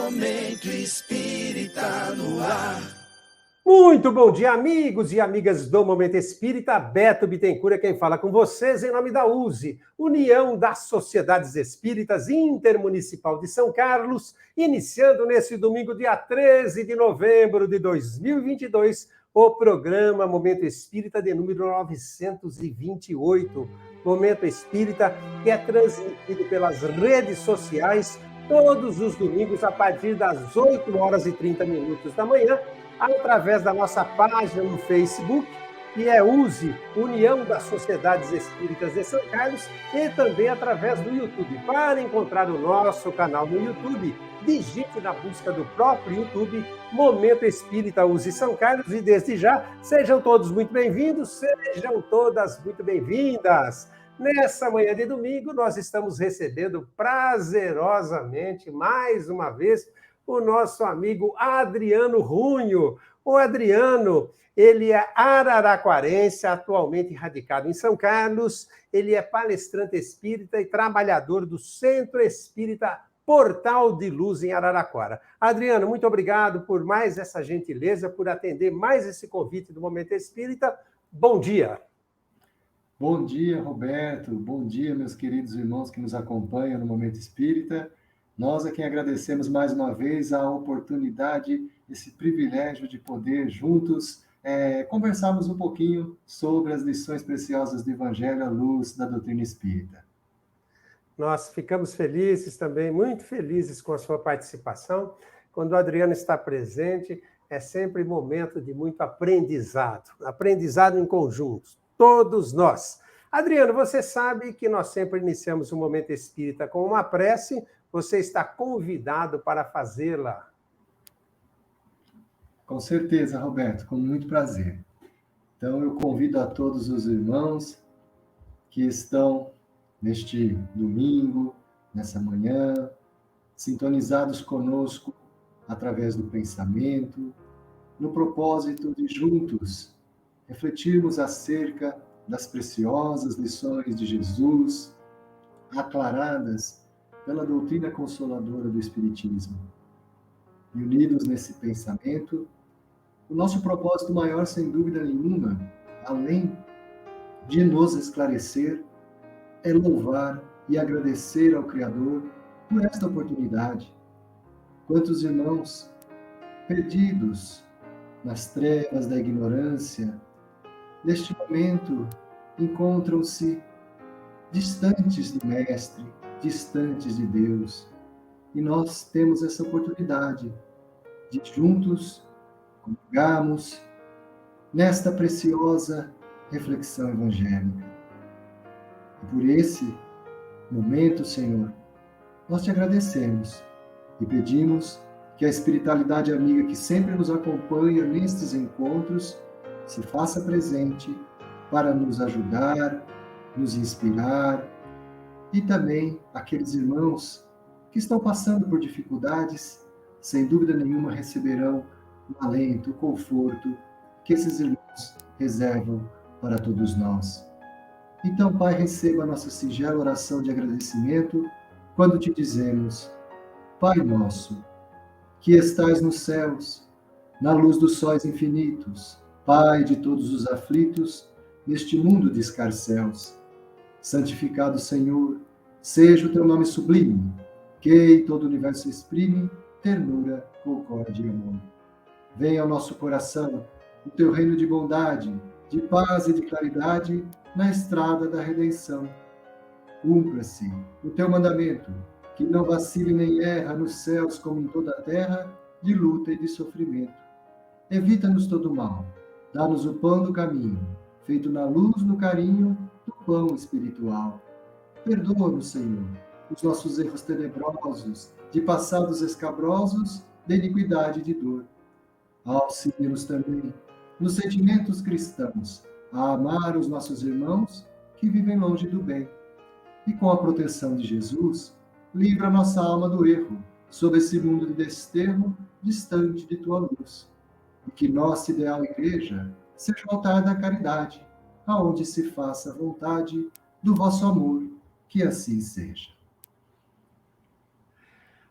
Momento Espírita no ar. Muito bom dia, amigos e amigas do Momento Espírita. Beto Bittencourt é quem fala com vocês em nome da USE, União das Sociedades Espíritas Intermunicipal de São Carlos, iniciando nesse domingo, dia 13 de novembro de 2022, o programa Momento Espírita de número 928. Momento Espírita que é transmitido pelas redes sociais todos os domingos a partir das 8h30 da manhã, através da nossa página no Facebook, que é USE, União das Sociedades Espíritas de São Carlos, e também através do YouTube. Para encontrar o nosso canal no YouTube, digite na busca do próprio YouTube Momento Espírita USE São Carlos, e desde já, sejam todos muito bem-vindos, sejam todas muito bem-vindas. Nessa manhã de domingo, nós estamos recebendo prazerosamente, mais uma vez, o nosso amigo Adriano Runho. O Adriano, ele é araraquarense, atualmente radicado em São Carlos. Ele é palestrante espírita e trabalhador do Centro Espírita Portal de Luz em Araraquara. Adriano, muito obrigado por mais essa gentileza, por atender mais esse convite do Momento Espírita. Bom dia. Bom dia, Roberto. Bom dia, meus queridos irmãos que nos acompanham no Momento Espírita. Nós é quem agradecemos mais uma vez a oportunidade, esse privilégio de poder juntos conversarmos um pouquinho sobre as lições preciosas do Evangelho à luz da doutrina espírita. Nós ficamos felizes também, muito felizes com a sua participação. Quando o Adriano está presente, é sempre momento de muito aprendizado em conjunto. Todos nós. Adriano, você sabe que nós sempre iniciamos o Momento Espírita com uma prece. Você está convidado para fazê-la. Com certeza, Roberto, com muito prazer. Então, eu convido a todos os irmãos que estão neste domingo, nessa manhã, sintonizados conosco através do pensamento, no propósito de juntos refletirmos acerca das preciosas lições de Jesus, aclaradas pela doutrina consoladora do Espiritismo. E unidos nesse pensamento, o nosso propósito maior, sem dúvida nenhuma, além de nos esclarecer, é louvar e agradecer ao Criador por esta oportunidade. Quantos irmãos perdidos nas trevas da ignorância, neste momento, encontram-se distantes do Mestre, distantes de Deus. E nós temos essa oportunidade de juntos congregarmos nesta preciosa reflexão evangélica. E por esse momento, Senhor, nós te agradecemos e pedimos que a espiritualidade amiga que sempre nos acompanha nestes encontros se faça presente para nos ajudar, nos inspirar, e também aqueles irmãos que estão passando por dificuldades, sem dúvida nenhuma receberão o alento, o conforto que esses irmãos reservam para todos nós. Então, Pai, receba a nossa singela oração de agradecimento quando te dizemos: Pai nosso, que estais nos céus, na luz dos sóis infinitos, Pai de todos os aflitos, neste mundo de escarcéus. Santificado, Senhor, seja o teu nome sublime, que em todo o universo exprime ternura, concórdia e amor. Venha ao nosso coração o teu reino de bondade, de paz e de claridade na estrada da redenção. Cumpra-se o teu mandamento, que não vacile nem erra nos céus como em toda a terra, de luta e de sofrimento. Evita-nos todo mal. Dá-nos o pão do caminho, feito na luz, no carinho do pão espiritual. Perdoa-nos, Senhor, os nossos erros tenebrosos, de passados escabrosos, de iniquidade e de dor. Auxilia-nos também, nos sentimentos cristãos, a amar os nossos irmãos que vivem longe do bem. E com a proteção de Jesus, livra nossa alma do erro, sob esse mundo de desterro, distante de tua luz. E que nossa ideal igreja seja o altar da caridade, aonde se faça a vontade do vosso amor, que assim seja.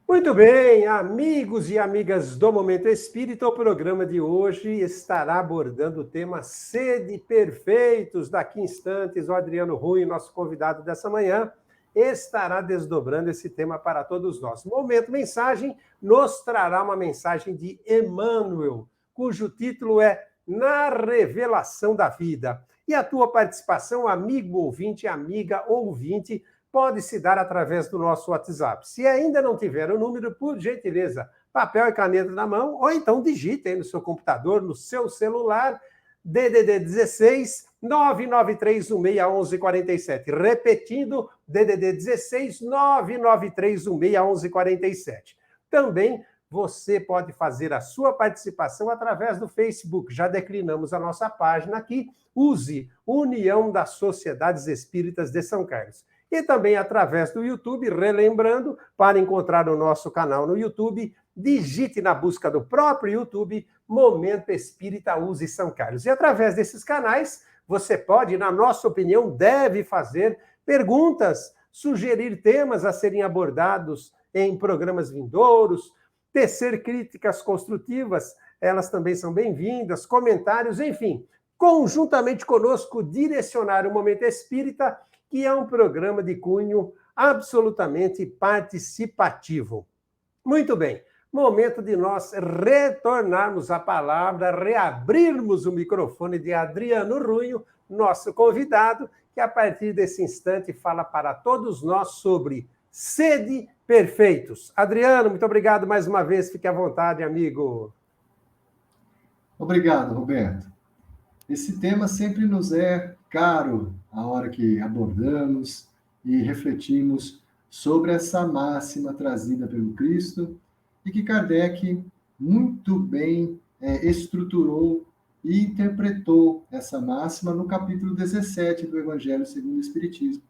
Muito bem, amigos e amigas do Momento Espírita, o programa de hoje estará abordando o tema Sede Perfeitos. Daqui a instantes, o Adriano Rui, nosso convidado dessa manhã, estará desdobrando esse tema para todos nós. Momento Mensagem nos trará uma mensagem de Emmanuel, cujo título é Na Revelação da Vida. E a tua participação, amigo ouvinte, amiga ouvinte, pode se dar através do nosso WhatsApp. Se ainda não tiver o número, por gentileza, papel e caneta na mão, ou então digite aí no seu computador, no seu celular, DDD 16 993161147. Repetindo, DDD 16 993161147. Também você pode fazer a sua participação através do Facebook. Já declinamos a nossa página aqui. Use União das Sociedades Espíritas de São Carlos. E também através do YouTube, relembrando, para encontrar o nosso canal no YouTube, digite na busca do próprio YouTube Momento Espírita Use São Carlos. E através desses canais, você pode, na nossa opinião, deve fazer perguntas, sugerir temas a serem abordados em programas vindouros, tecer críticas construtivas, elas também são bem-vindas, comentários, enfim, conjuntamente conosco, direcionar o Momento Espírita, que é um programa de cunho absolutamente participativo. Muito bem, momento de nós retornarmos a palavra, reabrirmos o microfone de Adriano Runho, nosso convidado, que a partir desse instante fala para todos nós sobre sede perfeitos. Adriano, muito obrigado mais uma vez, fique à vontade, amigo. Obrigado, Roberto. Esse tema sempre nos é caro a hora que abordamos e refletimos sobre essa máxima trazida pelo Cristo e que Kardec muito bem estruturou e interpretou essa máxima no capítulo 17 do Evangelho segundo o Espiritismo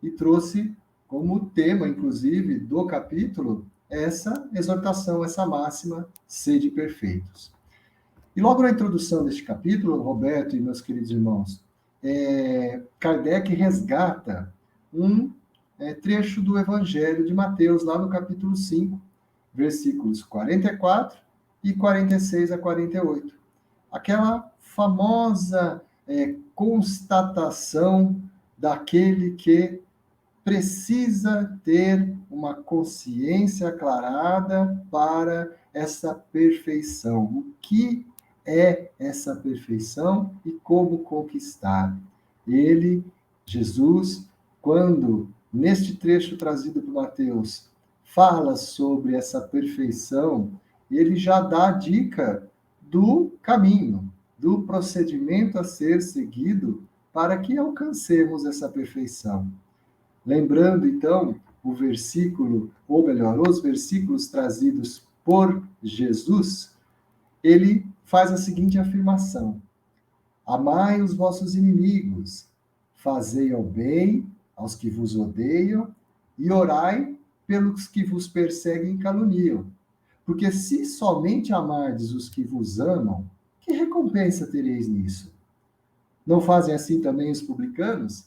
e trouxe como tema, inclusive, do capítulo essa exortação, essa máxima, sede perfeitos. E logo na introdução deste capítulo, Roberto e meus queridos irmãos, Kardec resgata um trecho do Evangelho de Mateus, lá no capítulo 5, versículos 44 e 46 a 48. Aquela famosa constatação daquele que precisa ter uma consciência aclarada para essa perfeição. O que é essa perfeição e como conquistar? Ele, Jesus, quando, neste trecho trazido por Mateus, fala sobre essa perfeição, ele já dá a dica do caminho, do procedimento a ser seguido para que alcancemos essa perfeição. Lembrando, então, o versículo, ou melhor, os versículos trazidos por Jesus, ele faz a seguinte afirmação: amai os vossos inimigos, fazei o bem aos que vos odeiam e orai pelos que vos perseguem e caluniam. Porque se somente amardes os que vos amam, que recompensa tereis nisso? Não fazem assim também os publicanos?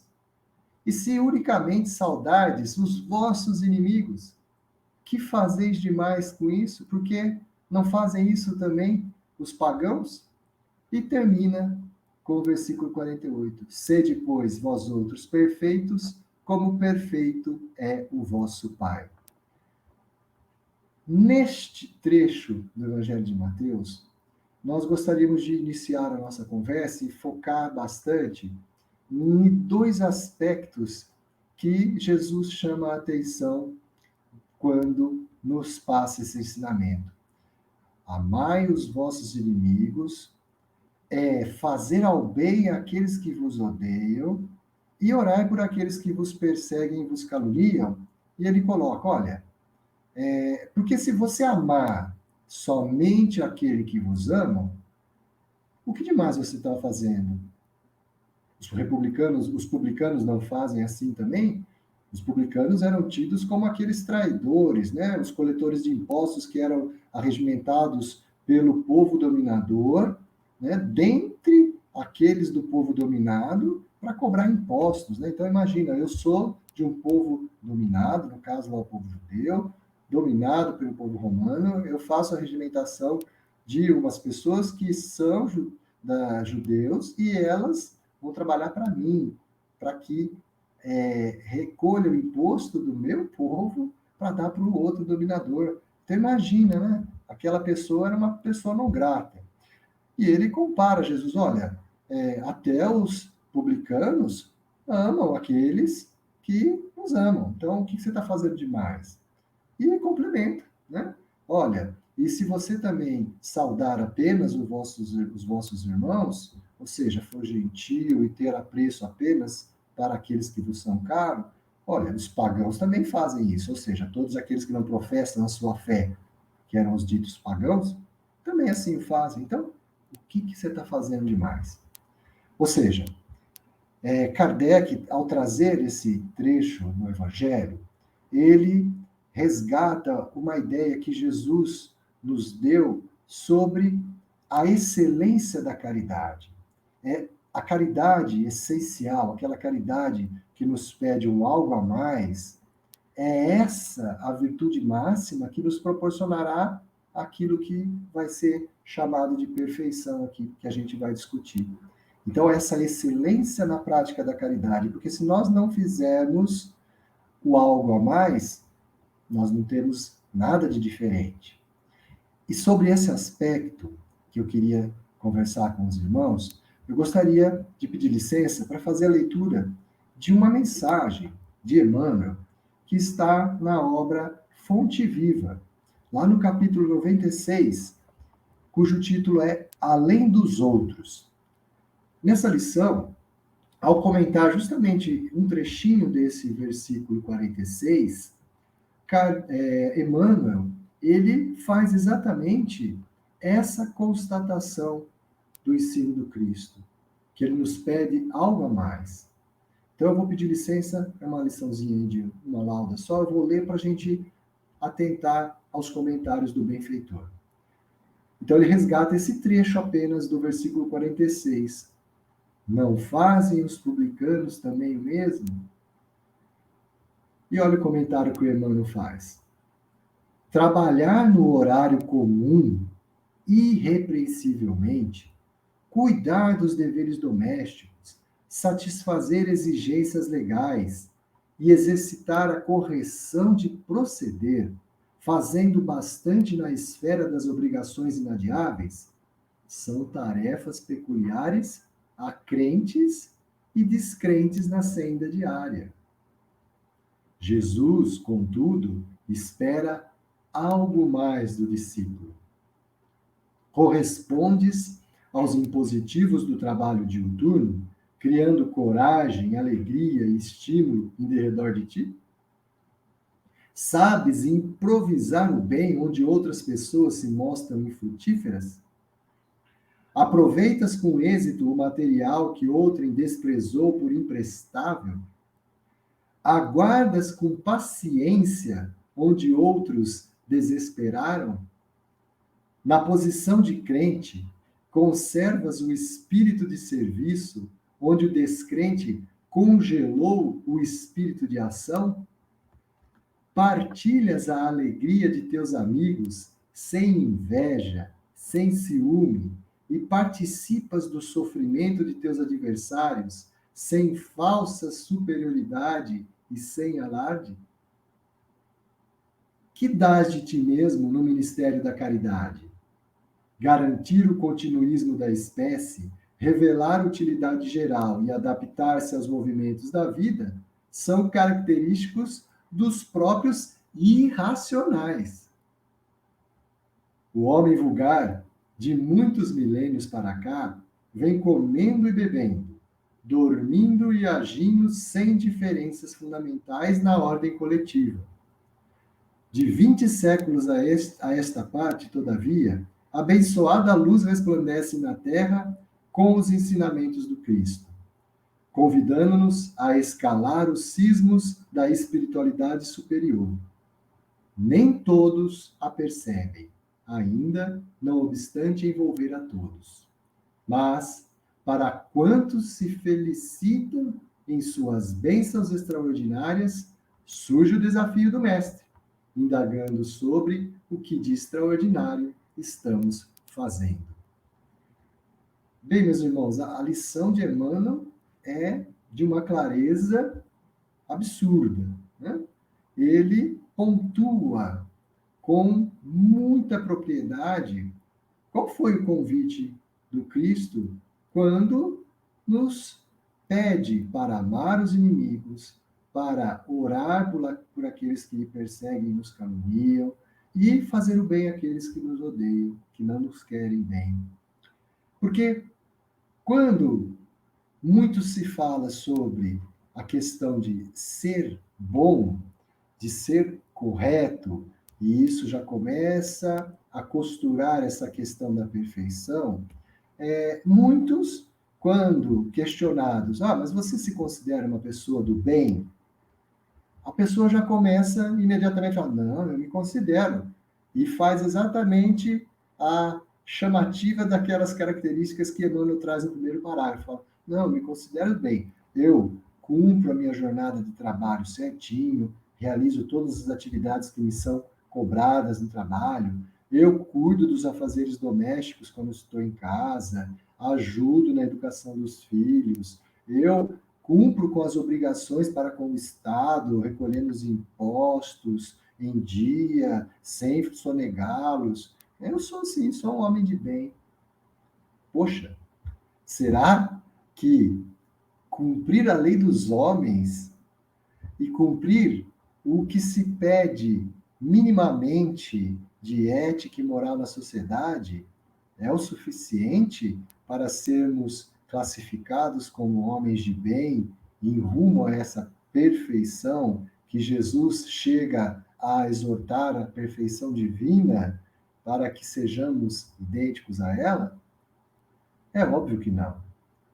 E se unicamente saudardes os vossos inimigos, que fazeis demais com isso? Porque não fazem isso também os pagãos? E termina com o versículo 48. Sede, pois, vós outros perfeitos, como perfeito é o vosso Pai. Neste trecho do Evangelho de Mateus, nós gostaríamos de iniciar a nossa conversa e focar bastante em dois aspectos que Jesus chama a atenção quando nos passa esse ensinamento. Amai os vossos inimigos, fazer ao bem àqueles que vos odeiam e orai por aqueles que vos perseguem e vos caluniam. E ele coloca, olha, porque se você amar somente aquele que vos ama, o que demais você está fazendo? Os publicanos não fazem assim também? Os publicanos eram tidos como aqueles traidores, né? Os coletores de impostos que eram arregimentados pelo povo dominador, né? Dentre aqueles do povo dominado, para cobrar impostos, né? Então, imagina, eu sou de um povo dominado, no caso lá o povo judeu, dominado pelo povo romano, eu faço a regimentação de umas pessoas que são judeus e elas vão trabalhar para mim, para que recolha o imposto do meu povo para dar para o outro dominador. Então imagina, né? Aquela pessoa era uma pessoa não grata. E ele compara Jesus, olha, até os publicanos amam aqueles que nos amam. Então, o que você está fazendo demais? E ele complementa, né? Olha, e se você também saudar apenas os vossos irmãos, ou seja, for gentil e ter apreço apenas para aqueles que vos são caros, olha, os pagãos também fazem isso, ou seja, todos aqueles que não professam a sua fé, que eram os ditos pagãos, também assim o fazem. Então, o que você está fazendo demais? Ou seja, Kardec, ao trazer esse trecho no Evangelho, ele resgata uma ideia que Jesus nos deu sobre a excelência da caridade. A caridade essencial, aquela caridade que nos pede um algo a mais, é essa a virtude máxima que nos proporcionará aquilo que vai ser chamado de perfeição aqui, que a gente vai discutir. Então, essa excelência na prática da caridade, porque se nós não fizermos o algo a mais, nós não temos nada de diferente. E sobre esse aspecto que eu queria conversar com os irmãos, eu gostaria de pedir licença para fazer a leitura de uma mensagem de Emmanuel, que está na obra Fonte Viva, lá no capítulo 96, cujo título é Além dos Outros. Nessa lição, ao comentar justamente um trechinho desse versículo 46, Emmanuel, ele faz exatamente essa constatação do ensino do Cristo, que ele nos pede algo a mais. Então, eu vou pedir licença, é uma liçãozinha de uma lauda só, eu vou ler para a gente atentar aos comentários do benfeitor. Então, ele resgata esse trecho apenas do versículo 46. Não fazem os publicanos também o mesmo? E olha o comentário que o Emmanuel faz. Trabalhar no horário comum, irrepreensivelmente, cuidar dos deveres domésticos, satisfazer exigências legais e exercitar a correção de proceder, fazendo bastante na esfera das obrigações inadiáveis, são tarefas peculiares a crentes e descrentes na senda diária. Jesus, contudo, espera algo mais do discípulo. Correspondes aos impositivos do trabalho diuturno, criando coragem, alegria e estímulo em derredor de ti? Sabes improvisar o bem onde outras pessoas se mostram infrutíferas? Aproveitas com êxito o material que outrem desprezou por imprestável? Aguardas com paciência onde outros desesperaram? Na posição de crente, conservas o espírito de serviço onde o descrente congelou o espírito de ação? Partilhas a alegria de teus amigos sem inveja, sem ciúme, e participas do sofrimento de teus adversários sem falsa superioridade e sem alarde? Que dás de ti mesmo no ministério da caridade? Garantir o continuismo da espécie, revelar utilidade geral e adaptar-se aos movimentos da vida são característicos dos próprios irracionais. O homem vulgar, de muitos milênios para cá, vem comendo e bebendo, dormindo e agindo sem diferenças fundamentais na ordem coletiva. De 20 séculos a esta parte, todavia, abençoada luz resplandece na terra com os ensinamentos do Cristo, convidando-nos a escalar os cismos da espiritualidade superior. Nem todos a percebem, ainda não obstante envolver a todos. Mas, para quantos se felicitam em suas bênçãos extraordinárias, surge o desafio do Mestre. indagando sobre o que de extraordinário estamos fazendo. Bem, meus irmãos, a lição de Emmanuel é de uma clareza absurda, né? Ele pontua com muita propriedade qual foi o convite do Cristo quando nos pede para amar os inimigos, para orar por aqueles que perseguem e nos caluniam, e fazer o bem àqueles que nos odeiam, que não nos querem bem. Porque quando muito se fala sobre a questão de ser bom, de ser correto, e isso já começa a costurar essa questão da perfeição, muitos, quando questionados, mas você se considera uma pessoa do bem? A pessoa já começa imediatamente a falar, não, eu me considero. E faz exatamente a chamativa daquelas características que Emmanuel traz no primeiro parágrafo. Fala, não, eu me considero bem. Eu cumpro a minha jornada de trabalho certinho, realizo todas as atividades que me são cobradas no trabalho, eu cuido dos afazeres domésticos quando estou em casa, ajudo na educação dos filhos, eu cumpro com as obrigações para com o Estado, recolhendo os impostos em dia, sem sonegá-los. Eu sou assim, sou um homem de bem. Poxa, será que cumprir a lei dos homens e cumprir o que se pede minimamente de ética e moral na sociedade é o suficiente para sermos classificados como homens de bem em rumo a essa perfeição que Jesus chega a exortar a perfeição divina para que sejamos idênticos a ela? É óbvio que não.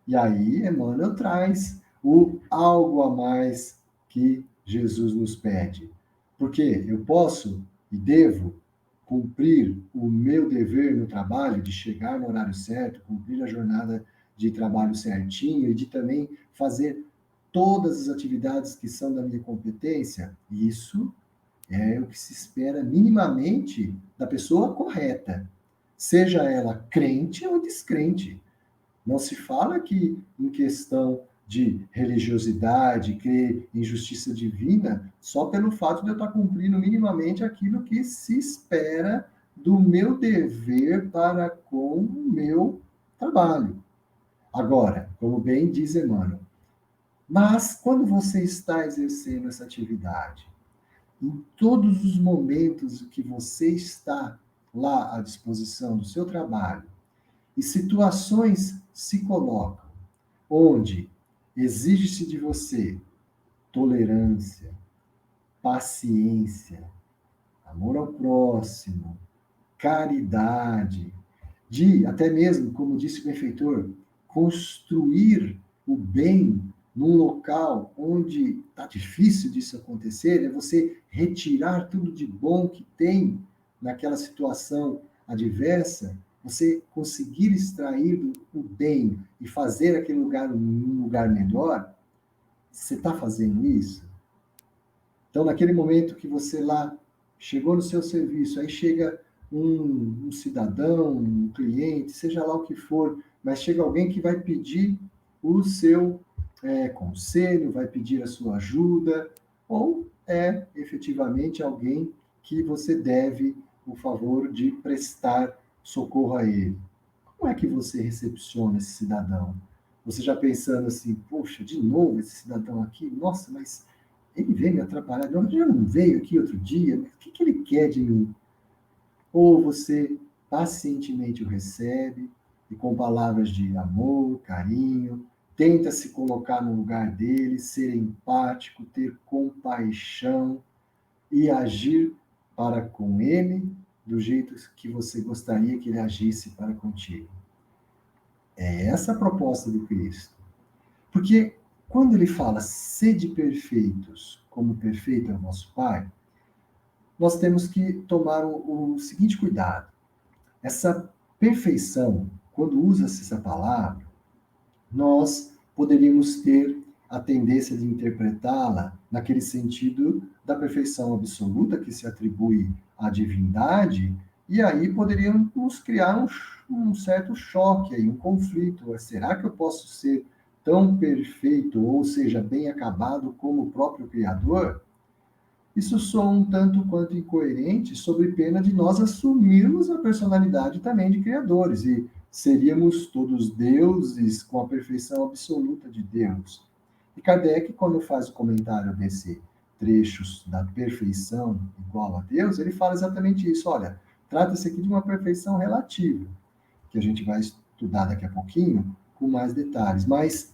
E aí Emmanuel traz o algo a mais que Jesus nos pede. Porque eu posso e devo cumprir o meu dever no trabalho, de chegar no horário certo, cumprir a jornada de trabalho certinho e de também fazer todas as atividades que são da minha competência, isso é o que se espera minimamente da pessoa correta, seja ela crente ou descrente. Não se fala que, em questão de religiosidade, crer em justiça divina, só pelo fato de eu estar cumprindo minimamente aquilo que se espera do meu dever para com o meu trabalho. Agora, como bem diz Emmanuel, mas quando você está exercendo essa atividade, em todos os momentos que você está lá à disposição do seu trabalho, e situações se colocam onde exige-se de você tolerância, paciência, amor ao próximo, caridade, de, até mesmo, como disse o benfeitor, construir o bem num local onde está difícil disso acontecer, é você retirar tudo de bom que tem naquela situação adversa, você conseguir extrair o bem e fazer aquele lugar um lugar melhor, você está fazendo isso? Então, naquele momento que você lá chegou no seu serviço, aí chega um cidadão, um cliente, seja lá o que for, mas chega alguém que vai pedir o seu conselho, vai pedir a sua ajuda, ou é efetivamente alguém que você deve o favor de prestar socorro a ele. Como é que você recepciona esse cidadão? Você já pensando assim, poxa, de novo esse cidadão aqui? Nossa, mas ele veio me atrapalhar. Ele já não veio aqui outro dia? Mas o que ele quer de mim? Ou você pacientemente o recebe e com palavras de amor, carinho, tenta se colocar no lugar dele, ser empático, ter compaixão e agir para com ele do jeito que você gostaria que ele agisse para contigo. É essa a proposta do Cristo. Porque quando ele fala sede perfeitos, como perfeito é o vosso Pai, nós temos que tomar o seguinte cuidado. Essa perfeição, quando usa-se essa palavra, nós poderíamos ter a tendência de interpretá-la naquele sentido da perfeição absoluta que se atribui à divindade, e aí poderiam nos criar um certo choque, aí, um conflito. Será que eu posso ser tão perfeito, ou seja, bem acabado como o próprio Criador? Isso soa um tanto quanto incoerente, sob pena de nós assumirmos a personalidade também de criadores, e seríamos todos deuses com a perfeição absoluta de Deus. E Kardec, quando faz o comentário desse trechos da perfeição igual a Deus, ele fala exatamente isso. Olha, trata-se aqui de uma perfeição relativa, que a gente vai estudar daqui a pouquinho com mais detalhes. Mas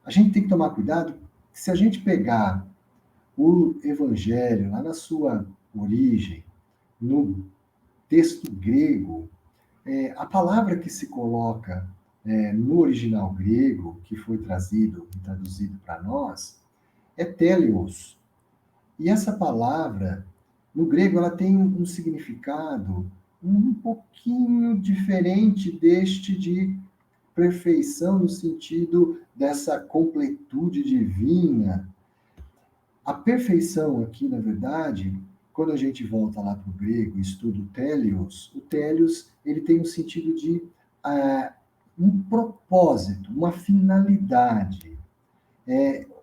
a gente tem que tomar cuidado, que se a gente pegar o Evangelho, lá na sua origem, no texto grego, a palavra que se coloca no original grego, que foi trazido e traduzido para nós, é teleos. E essa palavra, no grego, ela tem um significado um pouquinho diferente deste de perfeição, no sentido dessa completude divina. A perfeição aqui, na verdade, quando a gente volta lá para o grego e estuda o teleios, ele tem um sentido de um propósito, uma finalidade,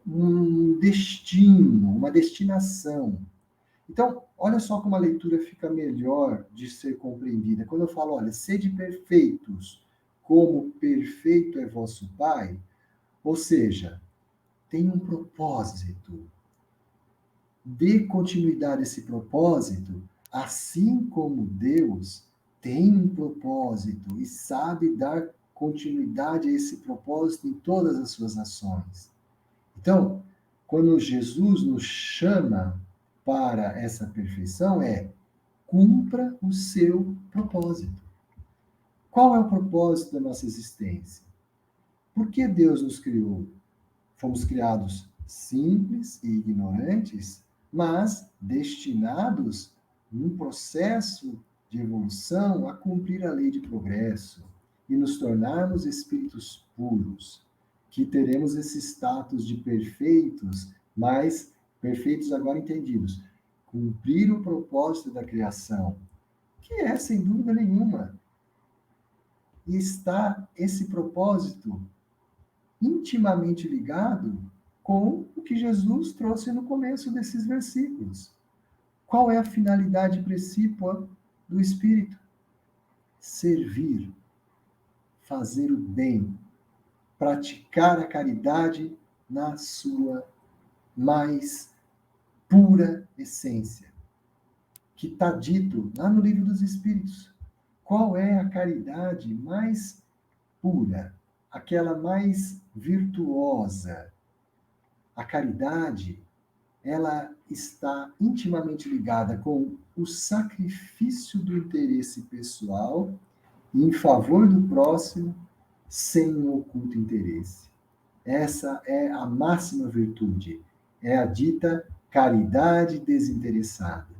um destino, uma destinação. Então, olha só como a leitura fica melhor de ser compreendida. Quando eu falo, olha, sede perfeitos, como perfeito é vosso Pai, ou seja, tem um propósito. Dê continuidade a esse propósito, assim como Deus tem um propósito e sabe dar continuidade a esse propósito em todas as suas ações. Então, quando Jesus nos chama para essa perfeição, cumpra o seu propósito. Qual é o propósito da nossa existência? Por que Deus nos criou? Fomos criados simples e ignorantes, mas destinados, num processo de evolução, a cumprir a lei de progresso e nos tornarmos espíritos puros, que teremos esse status de perfeitos, mas perfeitos agora entendidos. Cumprir o propósito da criação, que é, sem dúvida nenhuma, e está esse propósito intimamente ligado com o que Jesus trouxe no começo desses versículos. Qual é a finalidade principal do Espírito? Servir, fazer o bem, praticar a caridade na sua mais pura essência, que está dito lá no Livro dos Espíritos. Qual é a caridade mais pura, aquela mais virtuosa? A caridade, ela está intimamente ligada com o sacrifício do interesse pessoal em favor do próximo, sem um oculto interesse. Essa é a máxima virtude, é a dita caridade desinteressada.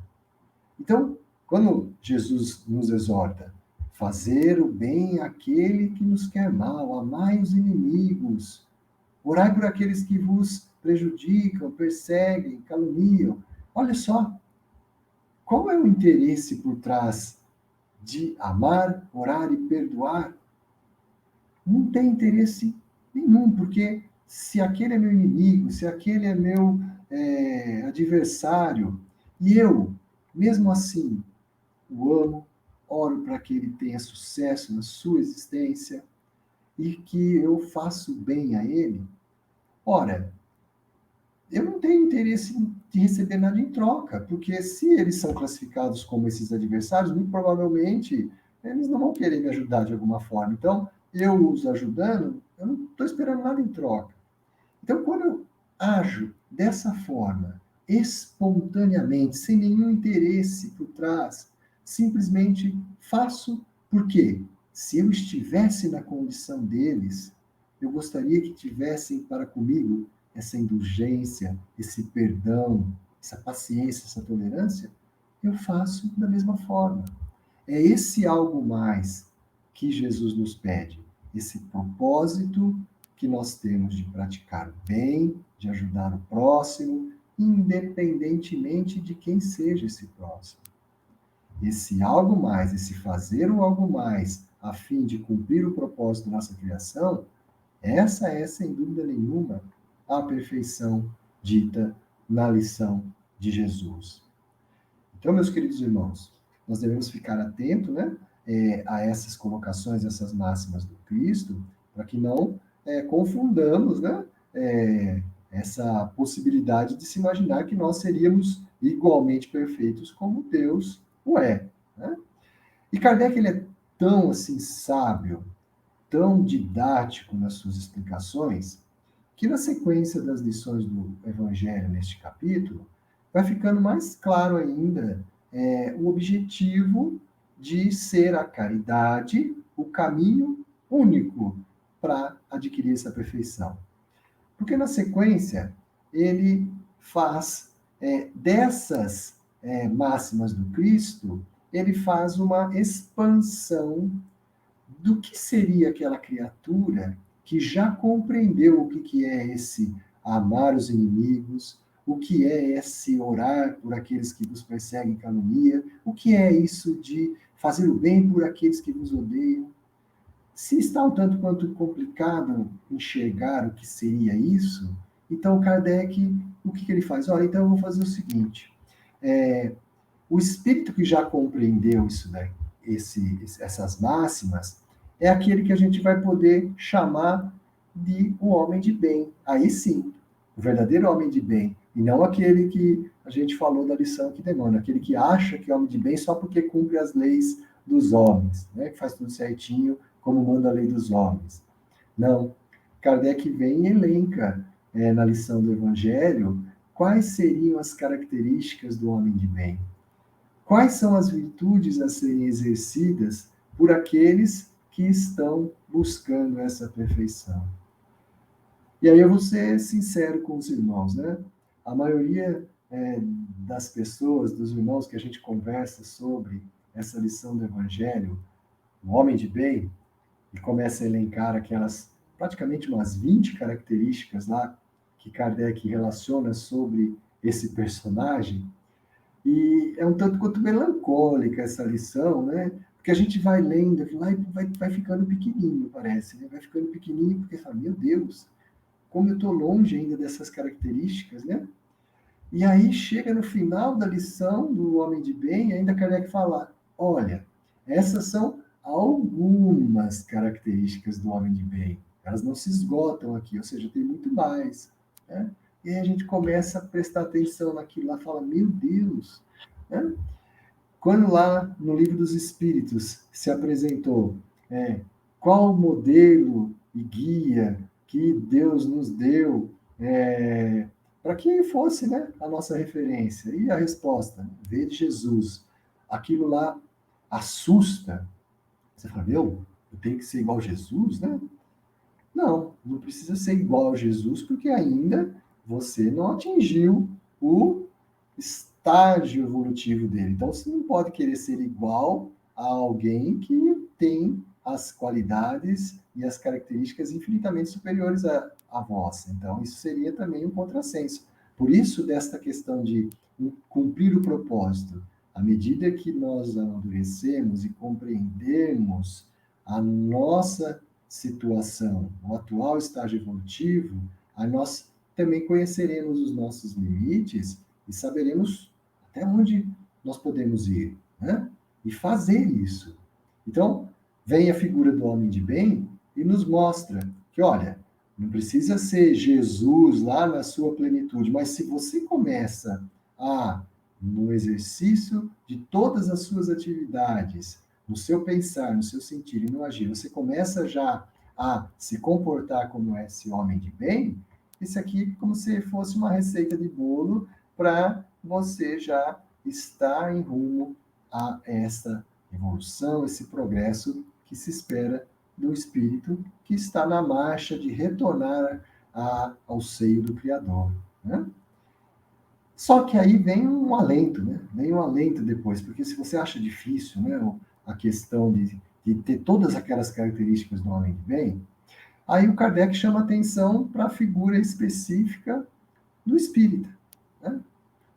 Então, quando Jesus nos exorta, fazer o bem àquele que nos quer mal, amai os inimigos, orai por aqueles que vos prejudicam, perseguem, caluniam. Olha só, qual é o interesse por trás de amar, orar e perdoar? Não tem interesse nenhum, porque se aquele é meu inimigo, se aquele é meu adversário, e eu, mesmo assim, o amo, oro para que ele tenha sucesso na sua existência e que eu faço bem a ele, ora, eu não tenho interesse de receber nada em troca, porque se eles são classificados como esses adversários, muito provavelmente eles não vão querer me ajudar de alguma forma. Então, eu os ajudando, eu não estou esperando nada em troca. Então, quando eu ajo dessa forma, espontaneamente, sem nenhum interesse por trás, simplesmente faço porque, se eu estivesse na condição deles, eu gostaria que tivessem para comigo essa indulgência, esse perdão, essa paciência, essa tolerância, eu faço da mesma forma. É esse algo mais que Jesus nos pede, esse propósito que nós temos de praticar o bem, de ajudar o próximo, independentemente de quem seja esse próximo. Esse algo mais, esse fazer o algo mais, a fim de cumprir o propósito da nossa criação, essa é, sem dúvida nenhuma, a perfeição dita na lição de Jesus. Então, meus queridos irmãos, nós devemos ficar atentos, né, a essas colocações, essas máximas do Cristo, para que não confundamos, né, essa possibilidade de se imaginar que nós seríamos igualmente perfeitos como Deus o é. Né? E Kardec, ele é tão assim sábio, tão didático nas suas explicações, que na sequência das lições do Evangelho neste capítulo, vai ficando mais claro ainda o objetivo de ser a caridade o caminho único para adquirir essa perfeição. Porque na sequência, ele faz dessas máximas do Cristo, ele faz uma expansão do que seria aquela criatura que já compreendeu o que é esse amar os inimigos, o que é esse orar por aqueles que vos perseguem e caluniam, o que é isso de fazer o bem por aqueles que vos odeiam. Se está um tanto quanto complicado enxergar o que seria isso, então Kardec, o que ele faz? Olha, então eu vou fazer o seguinte, o espírito que já compreendeu isso, né, essas máximas, é aquele que a gente vai poder chamar de o homem de bem. Aí sim, o verdadeiro homem de bem. E não aquele que a gente falou da lição que demanda, aquele que acha que é homem de bem só porque cumpre as leis dos homens, né? Que faz tudo certinho, como manda a lei dos homens. Não. Kardec vem e elenca na lição do Evangelho quais seriam as características do homem de bem. Quais são as virtudes a serem exercidas por aqueles que estão buscando essa perfeição? E aí eu vou ser sincero com os irmãos, né? A maioria das pessoas, dos irmãos que a gente conversa sobre essa lição do Evangelho, o homem de bem, e começa a elencar aquelas, praticamente umas 20 características lá que Kardec relaciona sobre esse personagem, e é um tanto quanto melancólica essa lição, né? Porque a gente vai lendo, vai ficando pequenininho, parece, né? Vai ficando pequenininho porque fala, meu Deus, como eu estou longe ainda dessas características, né? E aí chega no final da lição do Homem de Bem, ainda Kardec fala, olha, essas são algumas características do Homem de Bem. Elas não se esgotam aqui, ou seja, tem muito mais, né? E aí a gente começa a prestar atenção naquilo lá, fala, meu Deus, né? Quando lá no Livro dos Espíritos se apresentou qual modelo e guia que Deus nos deu para que fosse, né, a nossa referência. E a resposta, veio de Jesus. Aquilo lá assusta. Você fala, eu tenho que ser igual a Jesus, né? Não, não precisa ser igual a Jesus, porque ainda você não atingiu o estágio evolutivo dele. Então, você não pode querer ser igual a alguém que tem as qualidades e as características infinitamente superiores a vossa. Então, isso seria também um contrassenso. Por isso, desta questão de cumprir o propósito, à medida que nós amadurecemos e compreendermos a nossa situação, o atual estágio evolutivo, aí nós também conheceremos os nossos limites e saberemos até onde nós podemos ir, né? E fazer isso. Então, vem a figura do homem de bem e nos mostra que, olha, não precisa ser Jesus lá na sua plenitude, mas se você começa no exercício de todas as suas atividades, no seu pensar, no seu sentir e no agir, você começa já a se comportar como esse homem de bem, isso aqui é como se fosse uma receita de bolo para você já estar em rumo a essa evolução, esse progresso que se espera do espírito que está na marcha de retornar ao seio do Criador, né? Só que aí vem um alento, né? Vem um alento depois, porque se você acha difícil, né, a questão de ter todas aquelas características do homem de bem, Aí o Kardec chama atenção para a figura específica do espírita, né?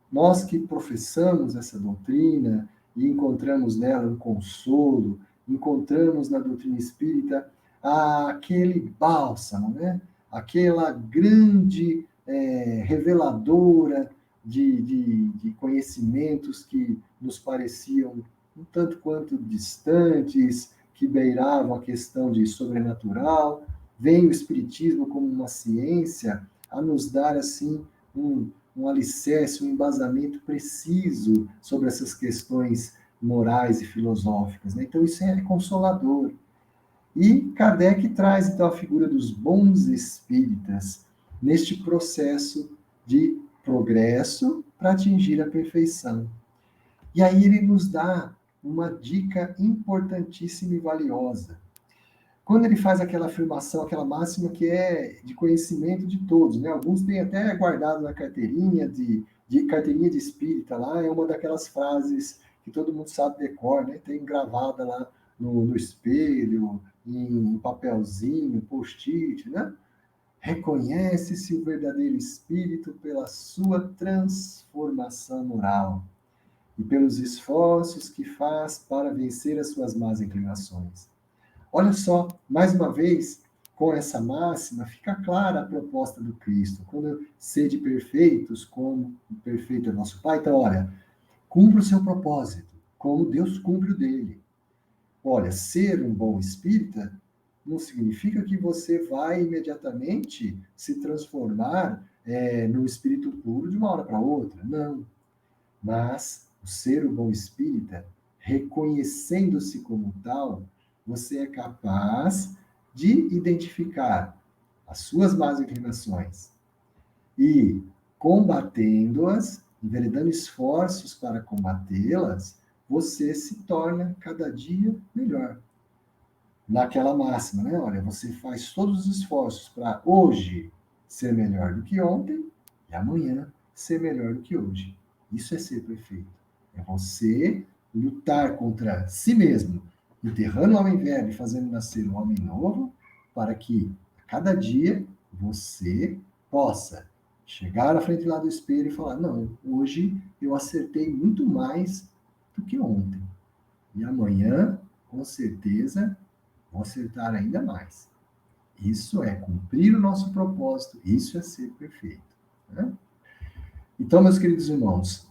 Nós que professamos essa doutrina e encontramos nela um consolo, encontramos na doutrina espírita aquele bálsamo, né? Aquela grande reveladora de conhecimentos que nos pareciam um tanto quanto distantes, que beiravam a questão de sobrenatural. Vem o Espiritismo como uma ciência a nos dar, assim, um alicerce, um embasamento preciso sobre essas questões morais e filosóficas, né? Então, isso é consolador. E Kardec traz, então, a figura dos bons espíritas neste processo de progresso para atingir a perfeição. E aí ele nos dá uma dica importantíssima e valiosa. Quando ele faz aquela afirmação, aquela máxima que é de conhecimento de todos, né? Alguns têm até guardado na carteirinha carteirinha de espírita lá, é uma daquelas frases que todo mundo sabe decor, né? Tem gravada lá no espelho, em papelzinho, post-it, né? Reconhece-se o verdadeiro espírito pela sua transformação moral e pelos esforços que faz para vencer as suas más inclinações. Olha só, mais uma vez, com essa máxima, fica clara a proposta do Cristo. Quando sede perfeitos, como perfeito é nosso Pai. Então, olha, cumpra o seu propósito, como Deus cumpre o dele. Olha, ser um bom espírita não significa que você vai imediatamente se transformar no espírito puro de uma hora para outra. Não. Mas o ser um bom espírita, reconhecendo-se como tal, você é capaz de identificar as suas más inclinações e, combatendo-as, enveredando esforços para combatê-las, você se torna cada dia melhor. Naquela máxima, né? Olha, você faz todos os esforços para hoje ser melhor do que ontem e amanhã ser melhor do que hoje. Isso é ser perfeito. É você lutar contra si mesmo, enterrando o homem velho e fazendo nascer um homem novo, para que a cada dia você possa chegar à frente lá do espelho e falar: não, hoje eu acertei muito mais do que ontem. E amanhã, com certeza, vou acertar ainda mais. Isso é cumprir o nosso propósito, isso é ser perfeito, né? Então, meus queridos irmãos,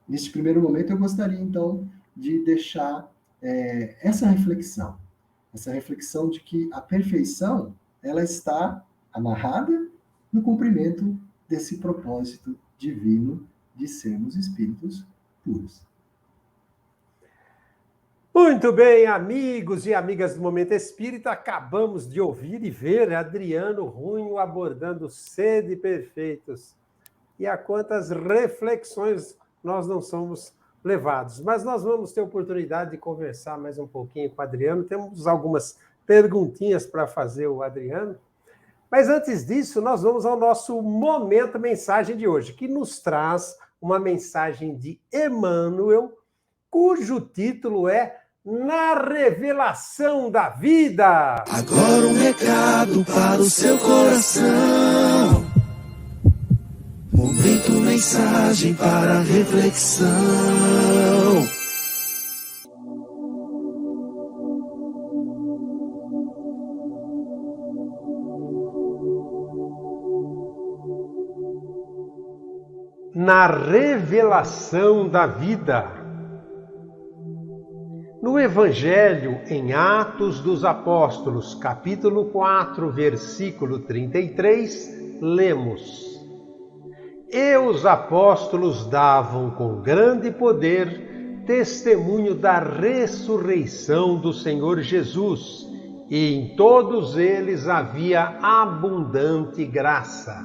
neste primeiro momento eu gostaria, então, de deixar essa reflexão de que a perfeição, ela está amarrada no cumprimento desse propósito divino de sermos espíritos puros. Muito bem, amigos e amigas do Momento Espírita, acabamos de ouvir e ver Adriano Runho abordando Sede Perfeitos. E a quantas reflexões nós não somos levados. Mas nós vamos ter oportunidade de conversar mais um pouquinho com o Adriano. Temos algumas perguntinhas para fazer o Adriano. Mas antes disso, nós vamos ao nosso Momento Mensagem de hoje, que nos traz uma mensagem de Emmanuel, cujo título é Na Revelação da Vida. Agora um recado para o seu coração. Momento mensagem para reflexão. Na Revelação da Vida. No Evangelho, em Atos dos Apóstolos, capítulo 4, versículo 33, lemos: E os apóstolos davam com grande poder testemunho da ressurreição do Senhor Jesus, e em todos eles havia abundante graça.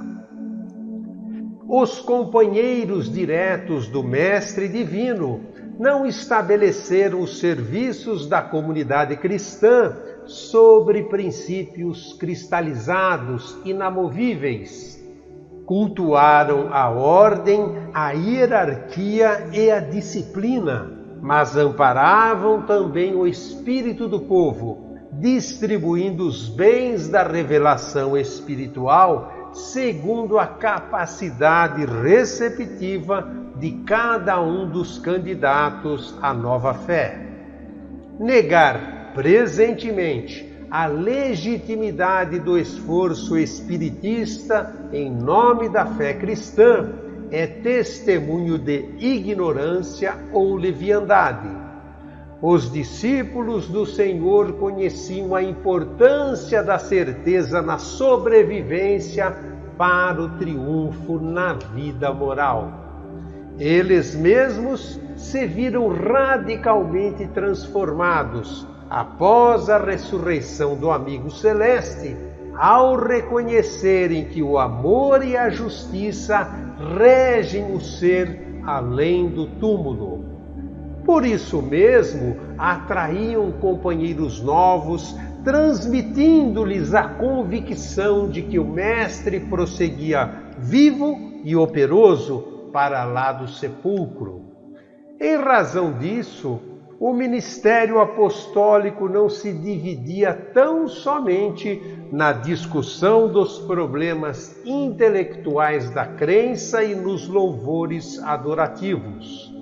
Os companheiros diretos do Mestre Divino não estabeleceram os serviços da comunidade cristã sobre princípios cristalizados, inamovíveis. Cultuaram a ordem, a hierarquia e a disciplina, mas amparavam também o espírito do povo, distribuindo os bens da revelação espiritual segundo a capacidade receptiva de cada um dos candidatos à nova fé. Negar presentemente a legitimidade do esforço espiritista em nome da fé cristã é testemunho de ignorância ou leviandade. Os discípulos do Senhor conheciam a importância da certeza na sobrevivência para o triunfo na vida moral. Eles mesmos se viram radicalmente transformados após a ressurreição do amigo celeste, ao reconhecerem que o amor e a justiça regem o ser além do túmulo. Por isso mesmo, atraíam companheiros novos, transmitindo-lhes a convicção de que o Mestre prosseguia vivo e operoso para lá do sepulcro. Em razão disso, o ministério apostólico não se dividia tão somente na discussão dos problemas intelectuais da crença e nos louvores adorativos.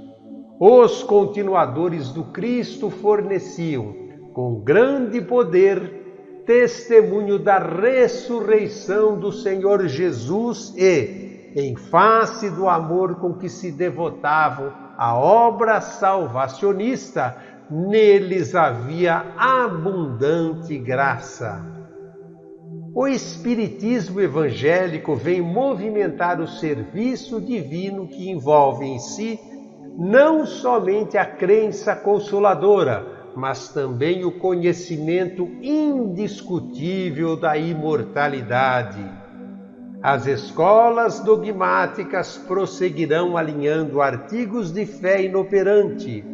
Os continuadores do Cristo forneciam, com grande poder, testemunho da ressurreição do Senhor Jesus e, em face do amor com que se devotavam à obra salvacionista, neles havia abundante graça. O Espiritismo evangélico vem movimentar o serviço divino que envolve em si não somente a crença consoladora, mas também o conhecimento indiscutível da imortalidade. As escolas dogmáticas prosseguirão alinhando artigos de fé inoperante,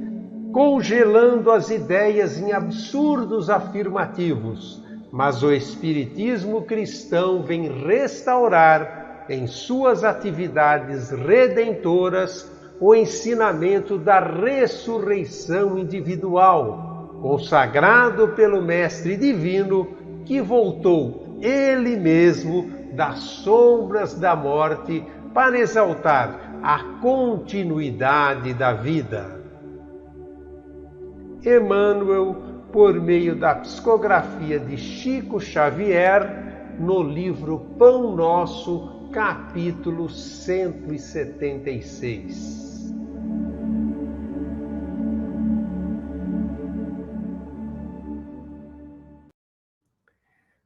congelando as ideias em absurdos afirmativos, mas o Espiritismo cristão vem restaurar em suas atividades redentoras o ensinamento da ressurreição individual, consagrado pelo Mestre Divino, que voltou ele mesmo das sombras da morte para exaltar a continuidade da vida. Emmanuel, por meio da psicografia de Chico Xavier, no livro Pão Nosso, capítulo 176.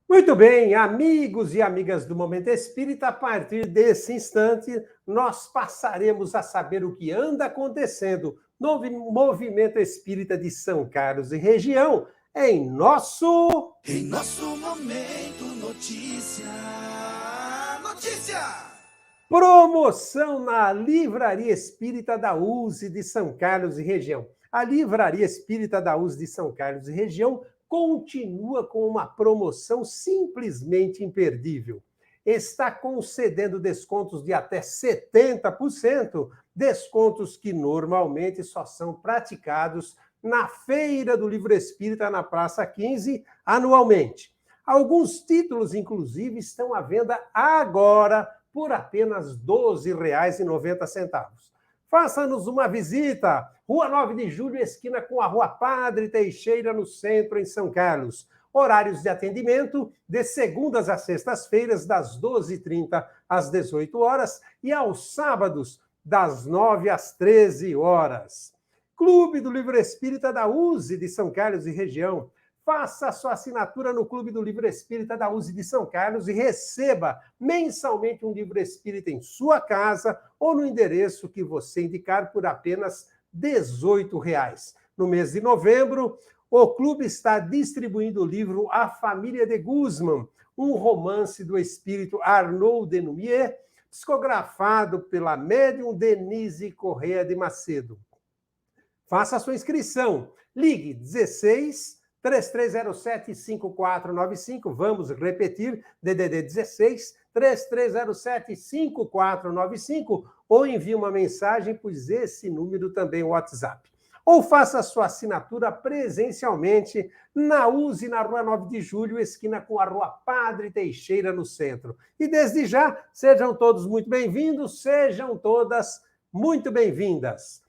Muito bem, amigos e amigas do Momento Espírita, a partir desse instante, nós passaremos a saber o que anda acontecendo no Movimento Espírita de São Carlos e região, em nosso Momento Notícia. Promoção na Livraria Espírita da USE de São Carlos e região. A Livraria Espírita da USE de São Carlos e região continua com uma promoção simplesmente imperdível. Está concedendo descontos de até 70%, descontos que normalmente só são praticados na Feira do Livro Espírita, na Praça 15, anualmente. Alguns títulos, inclusive, estão à venda agora por apenas R$ 12,90. Faça-nos uma visita, Rua 9 de Julho, esquina com a Rua Padre Teixeira, no centro, em São Carlos. Horários de atendimento de segundas a sextas-feiras, das 12h30 às 18 horas e aos sábados, das 9 às 13 horas. Clube do Livro Espírita da USE de São Carlos e região. Faça a sua assinatura no Clube do Livro Espírita da USE de São Carlos e receba mensalmente um livro espírita em sua casa ou no endereço que você indicar por apenas R$ 18,00. No mês de novembro, o clube está distribuindo o livro A Família de Guzmán, um romance do espírito Arnaud de Noumier, psicografado pela médium Denise Corrêa de Macedo. Faça a sua inscrição. Ligue 16 3307-5495. Vamos repetir, DDD 16 3307-5495, ou envie uma mensagem, pois esse número também é o WhatsApp. ou faça a sua assinatura presencialmente na USE, na Rua 9 de Julho, esquina com a Rua Padre Teixeira, no centro. E desde já, sejam todos muito bem-vindos, sejam todas muito bem-vindas.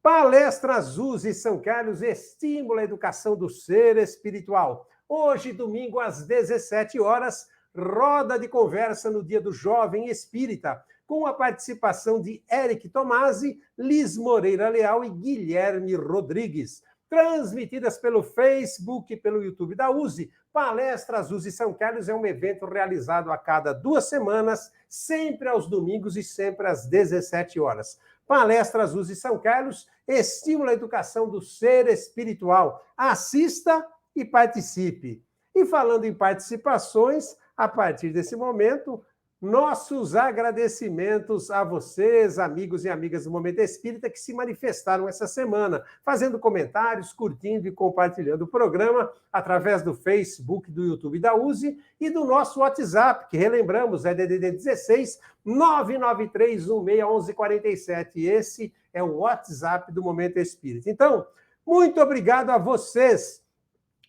Palestras USE São Carlos estimula a educação do ser espiritual. Hoje, domingo, às 17 horas, roda de conversa no Dia do Jovem Espírita, com a participação de Eric Tomasi, Liz Moreira Leal e Guilherme Rodrigues. Transmitidas pelo Facebook e pelo YouTube da USE, Palestras USE São Carlos é um evento realizado a cada 2 semanas, sempre aos domingos e sempre às 17 horas. Palestras USE São Carlos estimula a educação do ser espiritual. Assista e participe. E falando em participações, a partir desse momento, nossos agradecimentos a vocês, amigos e amigas do Momento Espírita, que se manifestaram essa semana, fazendo comentários, curtindo e compartilhando o programa através do Facebook, do YouTube da USE e do nosso WhatsApp, que relembramos, é DDD 16 993161147. Esse é o WhatsApp do Momento Espírita. Então, muito obrigado a vocês,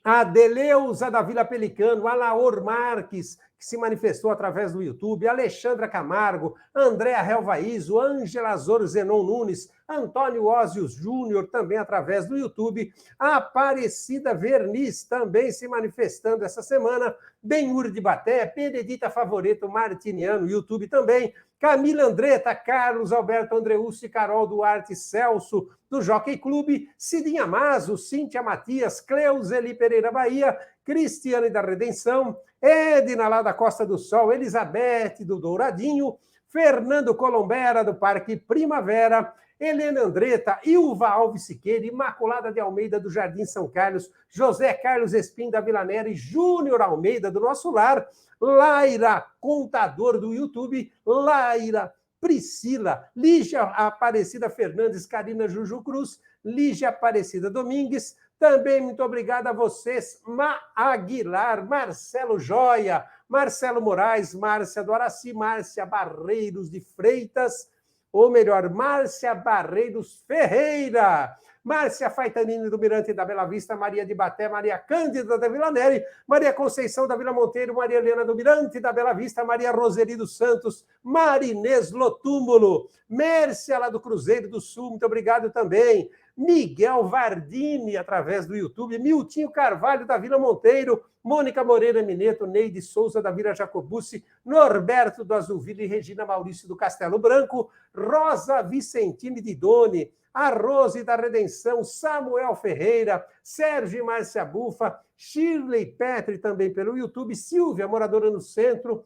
a Deleuza da Vila Pelicano, a Laor Marques, que se manifestou através do YouTube, Alexandra Camargo, Andréa Helvaizo, Ângela Zoro Zenon Nunes, Antônio Ózios Júnior, também através do YouTube, a Aparecida Verniz, também se manifestando essa semana, Benhur de Baté, Benedita Favoreto Martiniano, YouTube também, Camila Andretta, Carlos Alberto Andreucci, Carol Duarte Celso, do Jockey Clube, Cidinha Mazo, Cíntia Matias, Cleuzeli Pereira Bahia, Cristiane da Redenção, Edna lá da Costa do Sol, Elizabeth do Douradinho, Fernando Colombera do Parque Primavera, Helena Andretta, Ilva Alves Siqueira, Imaculada de Almeida do Jardim São Carlos, José Carlos Espim da Vila Nera e Júnior Almeida do Nosso Lar, Laira, contador do YouTube, Laira Priscila, Lígia Aparecida Fernandes, Karina Juju Cruz, Lígia Aparecida Domingues, também muito obrigado a vocês, Aguilar, Marcelo Joia, Marcelo Moraes, Márcia do Araci, Márcia Barreiros de Freitas, ou melhor, Márcia Barreiros Ferreira, Márcia Faitanini do Mirante da Bela Vista, Maria de Baté, Maria Cândida da Vila Neri, Maria Conceição da Vila Monteiro, Maria Helena do Mirante da Bela Vista, Maria Roseli dos Santos, Marinês Lotúmulo, Mércia lá do Cruzeiro do Sul, muito obrigado também, Miguel Vardini, através do YouTube, Miltinho Carvalho, da Vila Monteiro, Mônica Moreira Mineto, Neide Souza, da Vila Jacobucci, Norberto do Azulville e Regina Maurício do Castelo Branco, Rosa Vicentini de Doni, a Rose da Redenção, Samuel Ferreira, Sérgio e Márcia Bufa, Shirley Petri, também pelo YouTube, Silvia, moradora no centro,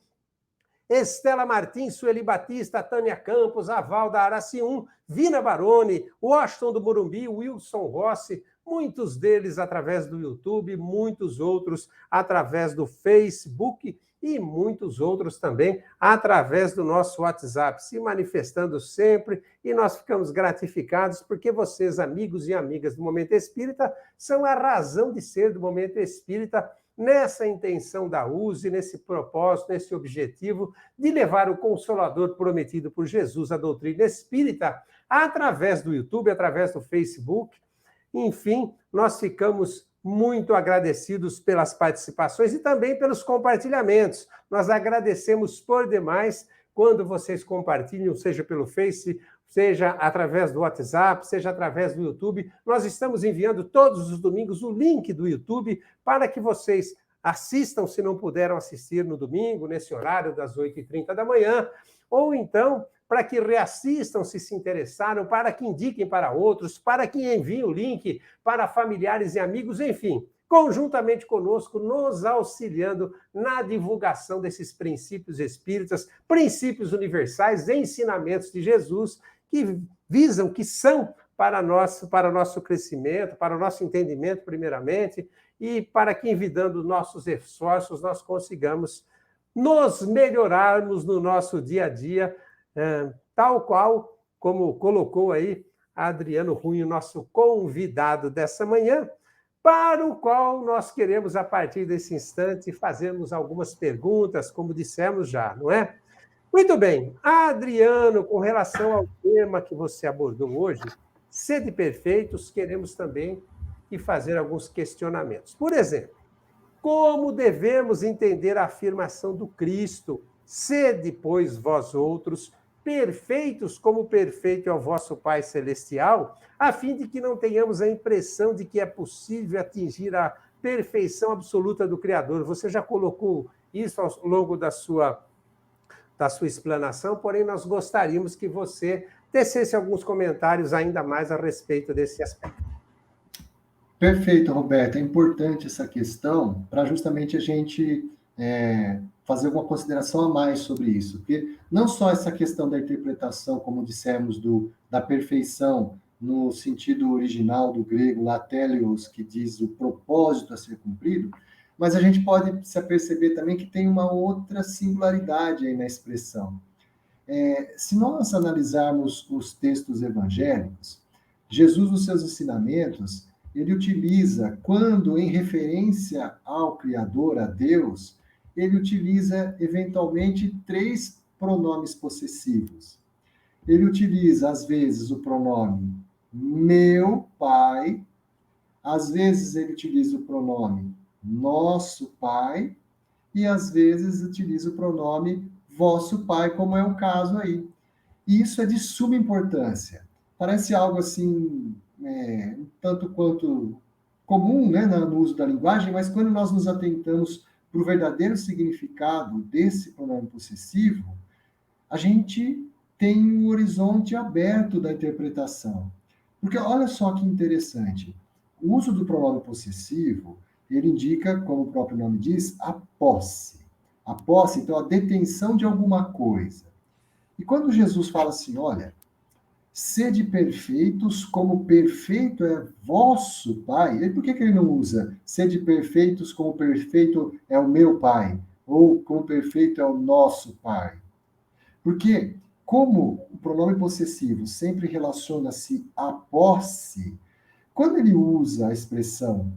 Estela Martins, Sueli Batista, Tânia Campos, Aval da Aracium, Vina Baroni, Washington do Morumbi, Wilson Rossi, muitos deles através do YouTube, muitos outros através do Facebook e muitos outros também através do nosso WhatsApp, se manifestando sempre, e nós ficamos gratificados porque vocês, amigos e amigas do Momento Espírita, são a razão de ser do Momento Espírita, nessa intenção da USE, nesse propósito, nesse objetivo de levar o Consolador prometido por Jesus, a doutrina espírita, através do YouTube, através do Facebook. Enfim, nós ficamos muito agradecidos pelas participações e também pelos compartilhamentos. Nós agradecemos por demais quando vocês compartilham, seja pelo Face, seja através do WhatsApp, seja através do YouTube. Nós estamos enviando todos os domingos o link do YouTube para que vocês assistam, se não puderam assistir no domingo, nesse horário das 8h30 da manhã, ou então para que reassistam se interessaram, para que indiquem para outros, para que enviem o link para familiares e amigos, enfim, conjuntamente conosco, nos auxiliando na divulgação desses princípios espíritas, princípios universais, ensinamentos de Jesus, que visam, que são para o nosso crescimento, para o nosso entendimento, primeiramente, e para que, envidando nossos esforços, nós consigamos nos melhorarmos no nosso dia a dia, tal qual, como colocou aí Adriano Runho, nosso convidado dessa manhã, para o qual nós queremos, a partir desse instante, fazermos algumas perguntas, como dissemos já, não é? Muito bem. Adriano, com relação ao tema que você abordou hoje, sede perfeitos, queremos também fazer alguns questionamentos. Por exemplo, como devemos entender a afirmação do Cristo? Sede, pois, vós outros, perfeitos como perfeito é o vosso Pai Celestial, a fim de que não tenhamos a impressão de que é possível atingir a perfeição absoluta do Criador. Você já colocou isso ao longo da sua explanação, porém nós gostaríamos que você tecesse alguns comentários ainda mais a respeito desse aspecto. Perfeito, Roberto. É importante essa questão para justamente a gente fazer uma consideração a mais sobre isso. Porque não só essa questão da interpretação, como dissemos, da perfeição, no sentido original do grego, latelios, que diz o propósito a ser cumprido, mas a gente pode se aperceber também que tem uma outra singularidade aí na expressão. Se nós analisarmos os textos evangélicos, Jesus, nos seus ensinamentos, ele utiliza, quando em referência ao Criador, a Deus, ele utiliza, eventualmente, 3 pronomes possessivos. Ele utiliza, às vezes, o pronome meu Pai, às vezes ele utiliza o pronome nosso Pai, e às vezes utiliza o pronome vosso Pai, como é o caso aí. E isso é de suma importância. Parece algo assim, um tanto quanto comum, né, no uso da linguagem, mas quando nós nos atentamos para o verdadeiro significado desse pronome possessivo, a gente tem um horizonte aberto da interpretação. Porque olha só que interessante, o uso do pronome possessivo, ele indica, como o próprio nome diz, a posse. A posse, então, a detenção de alguma coisa. E quando Jesus fala assim, olha, sede perfeitos como perfeito é vosso Pai. E por que ele não usa sede perfeitos como perfeito é o meu Pai? Ou como perfeito é o nosso Pai? Porque, como o pronome possessivo sempre relaciona-se à posse, quando ele usa a expressão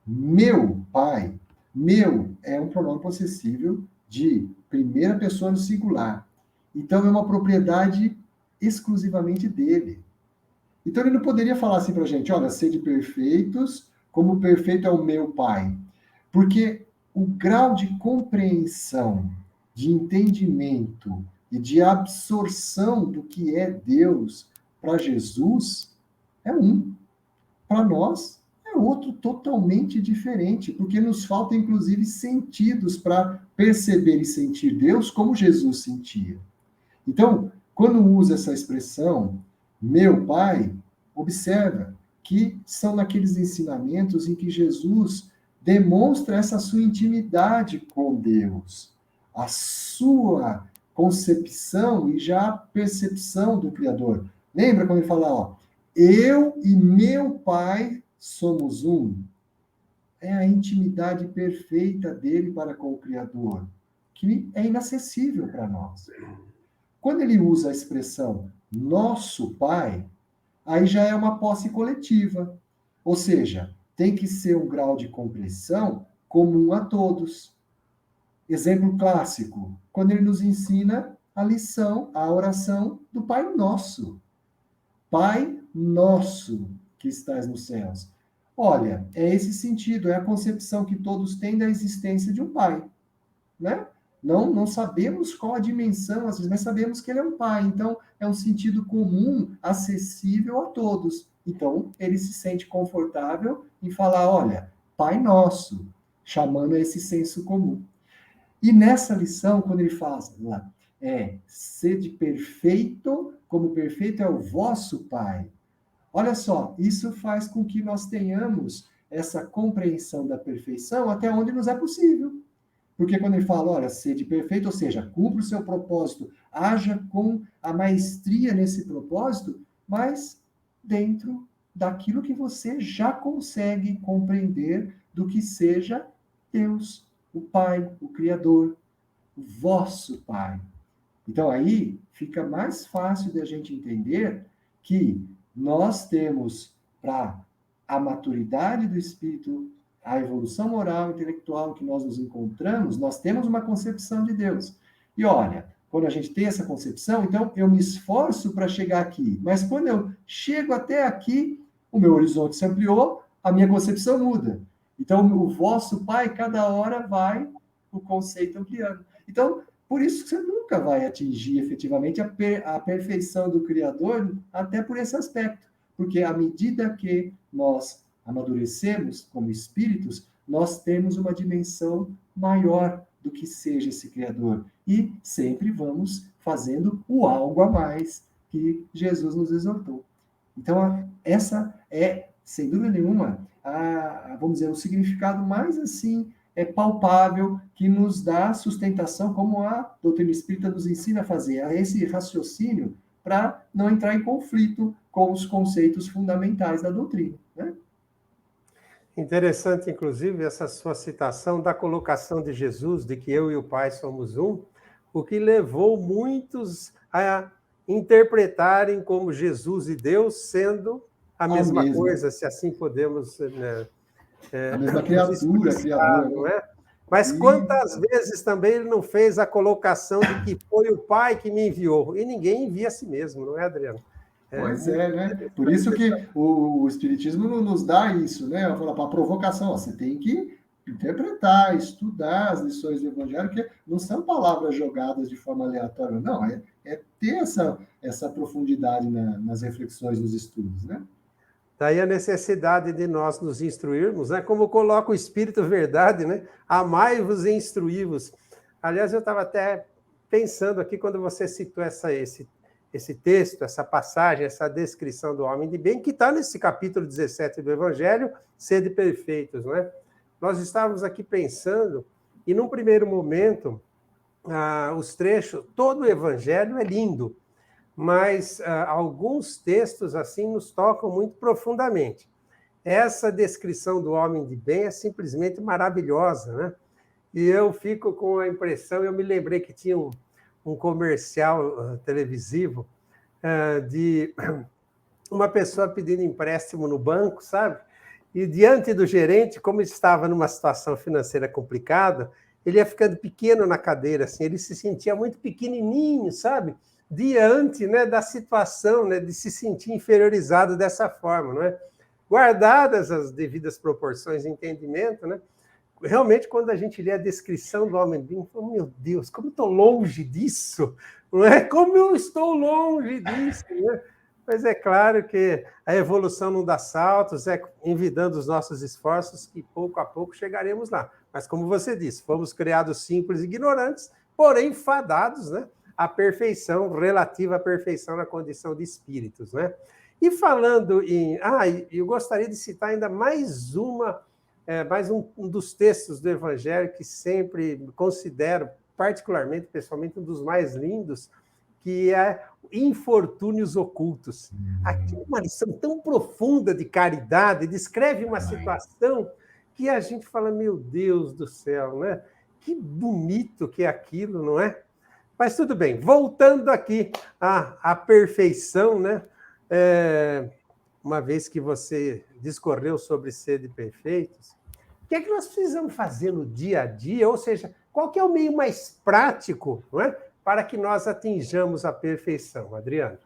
meu Pai, meu é um pronome possessivo de primeira pessoa no singular. Então, é uma propriedade exclusivamente dele. Então, ele não poderia falar assim para a gente, olha, sede perfeitos, como perfeito é o meu Pai. Porque o grau de compreensão, de entendimento e de absorção do que é Deus para Jesus é um. Para nós, é outro totalmente diferente, porque nos falta, inclusive, sentidos para perceber e sentir Deus como Jesus sentia. Então, quando usa essa expressão, meu Pai, observa que são naqueles ensinamentos em que Jesus demonstra essa sua intimidade com Deus, a sua concepção e já a percepção do Criador. Lembra quando ele fala, ó, eu e meu Pai somos um? É a intimidade perfeita dele para com o Criador, que é inacessível para nós. Quando ele usa a expressão nosso Pai, aí já é uma posse coletiva. Ou seja, tem que ser um grau de compreensão comum a todos. Exemplo clássico, quando ele nos ensina a lição, a oração do Pai Nosso. Pai Nosso que estás nos céus. Olha, é esse sentido, é a concepção que todos têm da existência de um Pai, né? Não sabemos qual a dimensão, às vezes, mas sabemos que ele é um pai. Então, é um sentido comum, acessível a todos. Então, ele se sente confortável em falar, olha, Pai Nosso, chamando a esse senso comum. E nessa lição, quando ele fala, sede perfeito, como perfeito é o vosso Pai. Olha só, isso faz com que nós tenhamos essa compreensão da perfeição até onde nos é possível. Porque quando ele fala, olha, sede perfeito, ou seja, cumpra o seu propósito, haja com a maestria nesse propósito, mas dentro daquilo que você já consegue compreender do que seja Deus, o Pai, o Criador, o vosso Pai. Então aí fica mais fácil de a gente entender que nós temos para a maturidade do espírito, a evolução moral e intelectual que nós nos encontramos, nós temos uma concepção de Deus. E olha, quando a gente tem essa concepção, então eu me esforço para chegar aqui. Mas quando eu chego até aqui, o meu horizonte se ampliou, a minha concepção muda. Então, o vosso Pai, cada hora vai o conceito ampliando. Então, por isso que você nunca vai atingir efetivamente a perfeição do Criador, até por esse aspecto. Porque à medida que nós amadurecemos como espíritos, nós temos uma dimensão maior do que seja esse Criador. E sempre vamos fazendo o algo a mais que Jesus nos exortou. Então, essa é, sem dúvida nenhuma, vamos dizer, o significado mais assim palpável que nos dá sustentação, como a doutrina espírita nos ensina a fazer, a esse raciocínio para não entrar em conflito com os conceitos fundamentais da doutrina, né? Interessante, inclusive, essa sua citação da colocação de Jesus, de que eu e o Pai somos um, o que levou muitos a interpretarem como Jesus e Deus sendo a mesma coisa, se assim podemos... Né, a mesma criatura, criador. Não é? Mas quantas vezes também ele não fez a colocação de que foi o Pai que me enviou? E ninguém envia a si mesmo, não é, Adriano? Pois é, né? Por isso que o Espiritismo não nos dá isso, né? Para a provocação, ó, você tem que interpretar, estudar as lições do Evangelho, que não são palavras jogadas de forma aleatória, não, é ter essa profundidade nas reflexões, nos estudos, né? Daí a necessidade de nós nos instruirmos, né? Como coloca o Espírito Verdade, né? Amai-vos e instruí-vos. Aliás, eu estava até pensando aqui, quando você citou esse texto, essa passagem, essa descrição do homem de bem, que está nesse capítulo 17 do Evangelho, sede perfeitos, né? Nós estávamos aqui pensando, e num primeiro momento, os trechos, todo o Evangelho é lindo, mas alguns textos assim nos tocam muito profundamente. Essa descrição do homem de bem é simplesmente maravilhosa, né? E eu fico com a impressão, eu me lembrei que tinha um comercial televisivo de uma pessoa pedindo empréstimo no banco, sabe? E diante do gerente, como estava numa situação financeira complicada, ele ia ficando pequeno na cadeira, assim, ele se sentia muito pequenininho, sabe? Diante, né, da situação, né, de se sentir inferiorizado dessa forma, não é? Guardadas as devidas proporções de entendimento, né? Realmente, quando a gente lê a descrição do homem bem, fala, meu Deus, como eu estou longe disso, não é? Como eu estou longe disso, né? Mas é claro que a evolução não dá saltos, é envidando os nossos esforços que pouco a pouco chegaremos lá. Mas como você disse, fomos criados simples e ignorantes, porém fadados, né? A perfeição, relativa à perfeição na condição de espíritos, né? E falando em... eu gostaria de citar ainda mais um dos textos do Evangelho que sempre considero, particularmente, pessoalmente, um dos mais lindos, que é Infortúnios Ocultos. Aqui uma lição tão profunda de caridade, descreve uma situação que a gente fala, meu Deus do céu, né? Que bonito que é aquilo, não é? Mas tudo bem, voltando aqui à perfeição, né? Uma vez que você discorreu sobre sede perfeitos, o que é que nós precisamos fazer no dia a dia? Ou seja, qual que é o meio mais prático, não é? Para que nós atinjamos a perfeição, Adriano?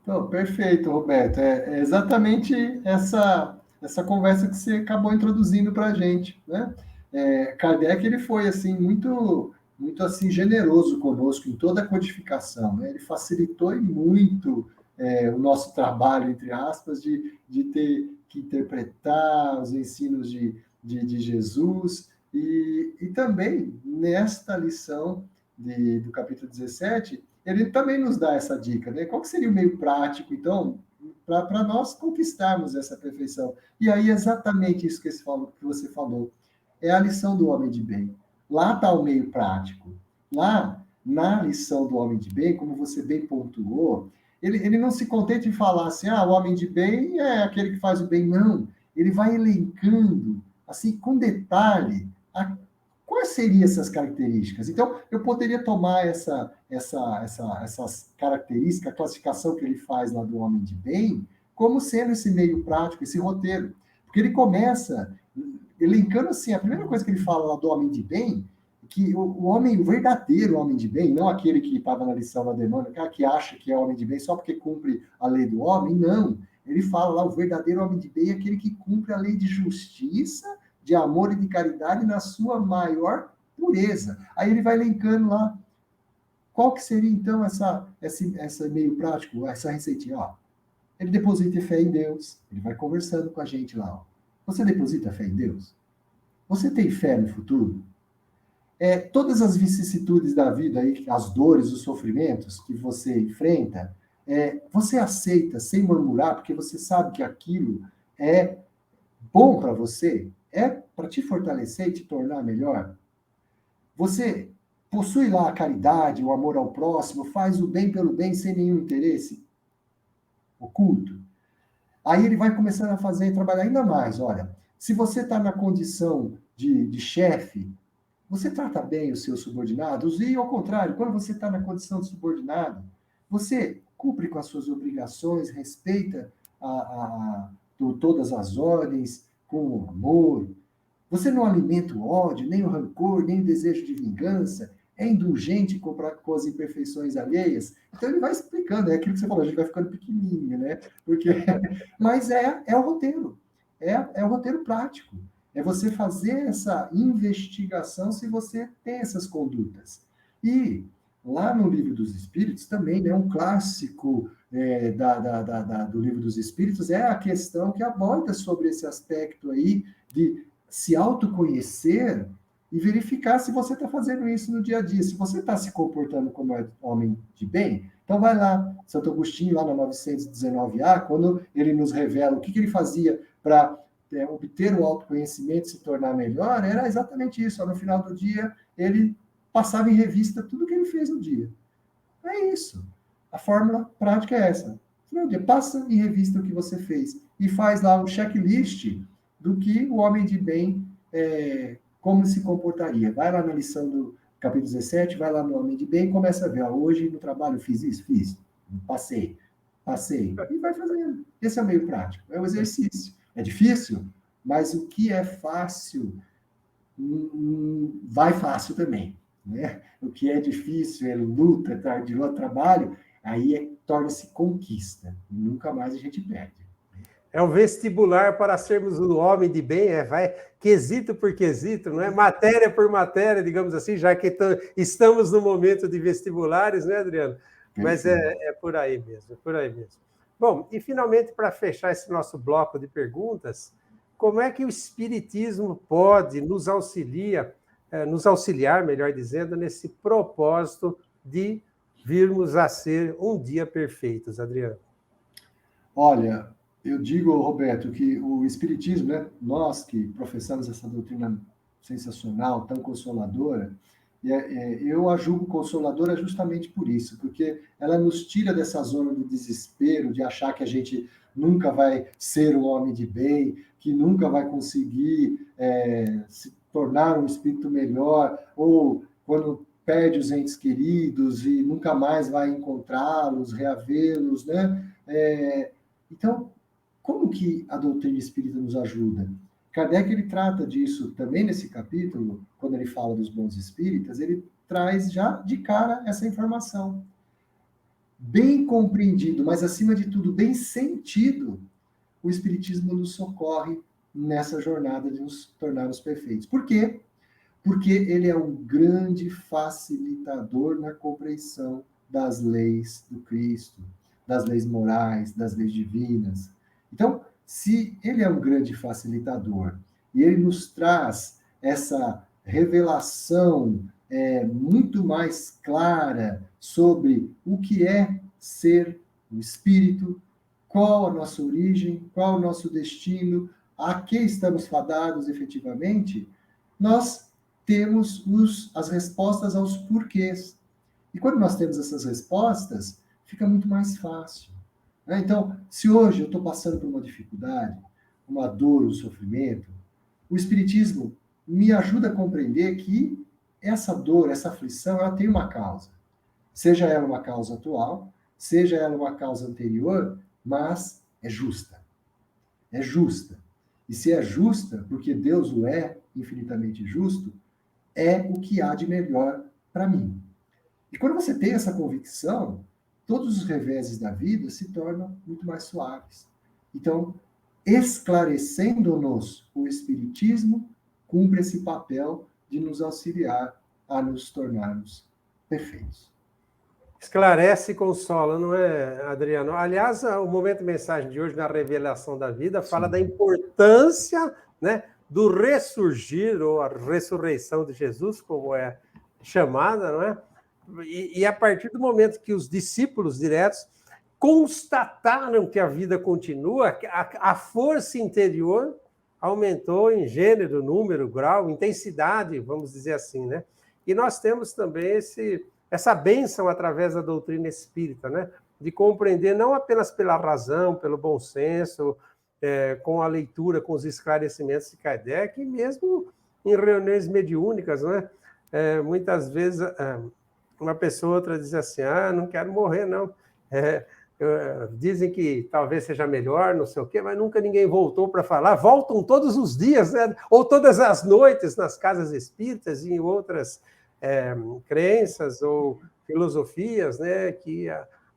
Então, perfeito, Roberto. É exatamente essa conversa que você acabou introduzindo para a gente, né? Kardec, ele foi assim muito assim generoso conosco em toda a codificação, né? Ele facilitou muito o nosso trabalho, entre aspas, de ter que interpretar os ensinos de Jesus e também nesta lição do capítulo 17, ele também nos dá essa dica, né? Qual que seria o meio prático, então, para nós conquistarmos essa perfeição? E aí, exatamente isso que você falou, é a lição do homem de bem. Lá está o meio prático. Lá, na lição do homem de bem, como você bem pontuou, ele não se contenta em falar assim, o homem de bem é aquele que faz o bem. Não, ele vai elencando, assim, com detalhe, quais seriam essas características? Então, eu poderia tomar essas características, a classificação que ele faz lá do homem de bem, como sendo esse meio prático, esse roteiro. Porque ele começa elencando assim, a primeira coisa que ele fala lá do homem de bem, que o homem, o verdadeiro homem de bem, não aquele que estava na lição lá demônio, que acha que é homem de bem só porque cumpre a lei do homem, não. Ele fala lá, o verdadeiro homem de bem é aquele que cumpre a lei de justiça, de amor e de caridade na sua maior pureza. Aí ele vai elencando lá, qual que seria então essa meio prático, essa receitinha? Ó, ele deposita fé em Deus, ele vai conversando com a gente lá. Ó. Você deposita fé em Deus? Você tem fé no futuro? Todas as vicissitudes da vida, aí, as dores, os sofrimentos que você enfrenta, você aceita sem murmurar, porque você sabe que aquilo é bom para você, é para te fortalecer e te tornar melhor. Você possui lá a caridade, o amor ao próximo, faz o bem pelo bem sem nenhum interesse oculto. Aí ele vai começando a fazer e trabalhar ainda mais. Olha, se você está na condição de chefe, você trata bem os seus subordinados e, ao contrário, quando você está na condição de subordinado, você cumpre com as suas obrigações, respeita todas as ordens, com amor. Você não alimenta o ódio, nem o rancor, nem o desejo de vingança, é indulgente com as imperfeições alheias. Então ele vai explicando, é aquilo que você falou, a gente vai ficando pequenininho, né? Mas é o roteiro, é o roteiro prático. É você fazer essa investigação se você tem essas condutas. E lá no Livro dos Espíritos também, né, um clássico do Livro dos Espíritos é a questão que aborda sobre esse aspecto aí de se autoconhecer e verificar se você está fazendo isso no dia a dia, se você está se comportando como homem de bem. Então vai lá, Santo Agostinho, lá na 919A, quando ele nos revela o que ele fazia para obter o autoconhecimento e se tornar melhor, era exatamente isso. No final do dia, ele passava em revista tudo que ele fez no dia. É isso. A fórmula prática é essa. No final do dia, passa em revista o que você fez e faz lá um checklist do que o homem de bem, como se comportaria. Vai lá na lição do capítulo 17, vai lá no homem de bem e começa a ver. Hoje no trabalho fiz isso, fiz. Passei. E vai fazendo. Esse é o meio prático. É o exercício. É difícil, mas o que é fácil, vai fácil também. Né? O que é difícil, é luta, tardioso, trabalho, aí torna-se conquista. Nunca mais a gente perde. É um vestibular para sermos um homem de bem, vai quesito por quesito, não é? Matéria por matéria, digamos assim, já que estamos no momento de vestibulares, né, Adriano? Mas é por aí mesmo, é por aí mesmo. Bom, e finalmente, para fechar esse nosso bloco de perguntas, como é que o Espiritismo pode nos auxiliar, melhor dizendo, nesse propósito de virmos a ser um dia perfeitos, Adriano? Olha, eu digo, Roberto, que o Espiritismo, né, nós que professamos essa doutrina sensacional, tão consoladora, eu a julgo consoladora justamente por isso, porque ela nos tira dessa zona do desespero, de achar que a gente nunca vai ser um homem de bem, que nunca vai conseguir se tornar um espírito melhor, ou quando perde os entes queridos e nunca mais vai encontrá-los, reavê-los, né? Então, como que a doutrina espírita nos ajuda? Kardec ele trata disso também nesse capítulo, quando ele fala dos bons espíritas, ele traz já de cara essa informação. Bem compreendido, mas acima de tudo, bem sentido, o Espiritismo nos socorre nessa jornada de nos tornarmos perfeitos. Por quê? Porque ele é um grande facilitador na compreensão das leis do Cristo, das leis morais, das leis divinas. Então, se ele é um grande facilitador e ele nos traz essa revelação muito mais clara sobre o que é ser um espírito, qual a nossa origem, qual o nosso destino, a que estamos fadados efetivamente, nós temos as respostas aos porquês. E quando nós temos essas respostas, fica muito mais fácil. Então, se hoje eu estou passando por uma dificuldade, uma dor, um sofrimento, o Espiritismo me ajuda a compreender que essa dor, essa aflição, ela tem uma causa. Seja ela uma causa atual, seja ela uma causa anterior, mas é justa. É justa. E se é justa, porque Deus o é infinitamente justo, é o que há de melhor para mim. E quando você tem essa convicção, todos os reveses da vida se tornam muito mais suaves. Então, esclarecendo-nos, o Espiritismo cumpre esse papel de nos auxiliar a nos tornarmos perfeitos. Esclarece e consola, não é, Adriano? Aliás, o Momento Mensagem de hoje, na Revelação da Vida, fala da importância, né, do ressurgir, ou a ressurreição de Jesus, como é chamada, não é? E a partir do momento que os discípulos diretos constataram que a vida continua, a força interior aumentou em gênero, número, grau, intensidade, vamos dizer assim, né? E nós temos também essa bênção através da doutrina espírita, né? De compreender não apenas pela razão, pelo bom senso, com a leitura, com os esclarecimentos de Kardec, e mesmo em reuniões mediúnicas, né? Muitas vezes uma pessoa ou outra diz assim, não quero morrer, não. Dizem que talvez seja melhor, não sei o quê, mas nunca ninguém voltou para falar. Voltam todos os dias, né? Ou todas as noites nas casas espíritas e em outras crenças ou filosofias, né, que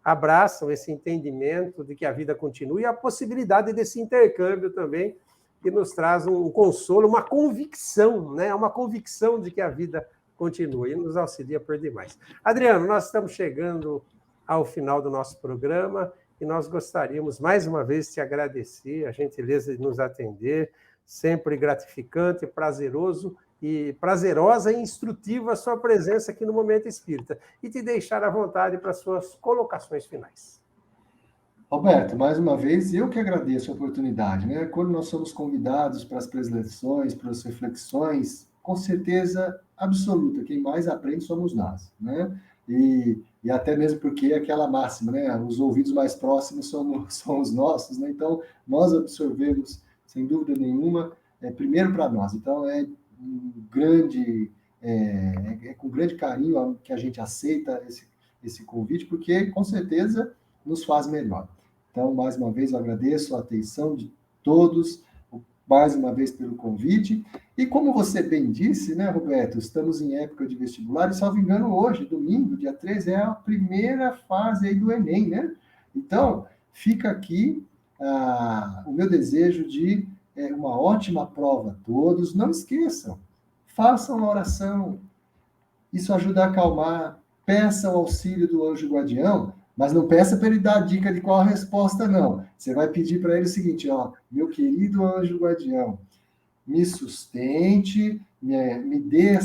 abraçam esse entendimento de que a vida continua e a possibilidade desse intercâmbio também, que nos traz um consolo, uma convicção, né, uma convicção de que a vida continua e nos auxilia por demais. Adriano, nós estamos chegando ao final do nosso programa e nós gostaríamos, mais uma vez, te agradecer a gentileza de nos atender, sempre gratificante, prazeroso e prazerosa e instrutiva a sua presença aqui no Momento Espírita e te deixar à vontade para as suas colocações finais. Roberto, mais uma vez, eu que agradeço a oportunidade, né? Quando nós somos convidados para as preleções, para as reflexões, com certeza absoluta, quem mais aprende somos nós, né? E até mesmo porque é aquela máxima, né? Os ouvidos mais próximos são os nossos, né? Então, nós absorvemos, sem dúvida nenhuma, primeiro para nós. Então, com grande carinho que a gente aceita esse convite, porque, com certeza, nos faz melhor. Então, mais uma vez, eu agradeço a atenção de todos, mais uma vez pelo convite. E como você bem disse, né, Roberto, estamos em época de vestibular, e, salvo engano, hoje, domingo, dia 13, é a primeira fase aí do Enem, né? Então, fica aqui o meu desejo de uma ótima prova a todos. Não esqueçam, façam a oração, isso ajuda a acalmar, peça o auxílio do anjo guardião, mas não peça para ele dar a dica de qual a resposta, não. Você vai pedir para ele o seguinte, meu querido anjo guardião, me sustente, me dê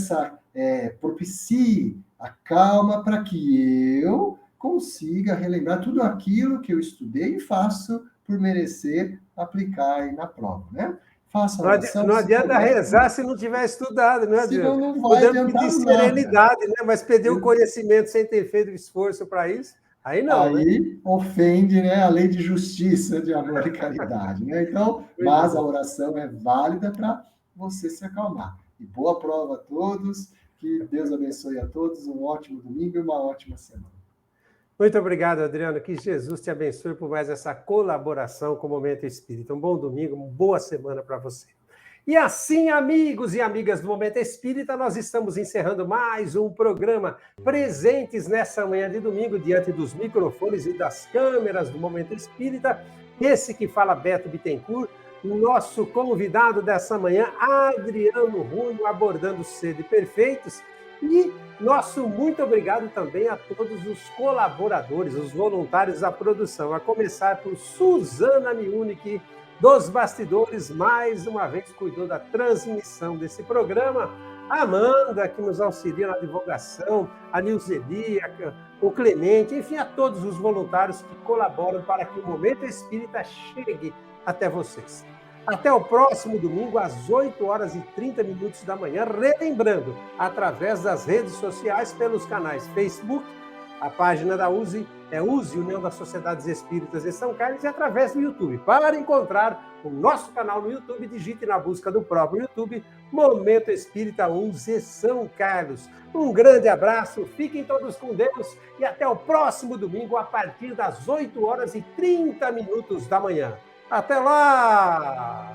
propicie a calma para que eu consiga relembrar tudo aquilo que eu estudei e faço por merecer aplicar aí na prova, né? Faça a oração. Não adianta rezar se não tiver estudado, né, Adriano? Senão não vai adiantar pedir serenidade, né? Mas perder o conhecimento sem ter feito esforço para isso, aí não. Aí, né? ofende, né, a lei de justiça, de amor e caridade, né? Então, mas a oração é válida para você se acalmar. E boa prova a todos, que Deus abençoe a todos, um ótimo domingo e uma ótima semana. Muito obrigado, Adriano. Que Jesus te abençoe por mais essa colaboração com o Momento Espírita. Um bom domingo, uma boa semana para você. E assim, amigos e amigas do Momento Espírita, nós estamos encerrando mais um programa, presentes nessa manhã de domingo, diante dos microfones e das câmeras do Momento Espírita. Esse que fala, Beto Bittencourt, o nosso convidado dessa manhã, Adriano Runho, abordando Sede Perfeitos. E nosso muito obrigado também a todos os colaboradores, os voluntários da produção, a começar por Suzana Miuni, que dos bastidores, mais uma vez, cuidou da transmissão desse programa. A Amanda, que nos auxilia na divulgação, a Nilzeli, o Clemente, enfim, a todos os voluntários que colaboram para que o Momento Espírita chegue até vocês. Até o próximo domingo, às 8h30 da manhã, relembrando, através das redes sociais, pelos canais Facebook, a página da USE é USE, União das Sociedades Espíritas de São Carlos, e através do YouTube. Para encontrar o nosso canal no YouTube, digite na busca do próprio YouTube, Momento Espírita USE São Carlos. Um grande abraço, fiquem todos com Deus e até o próximo domingo, a partir das 8h30 da manhã. Até lá!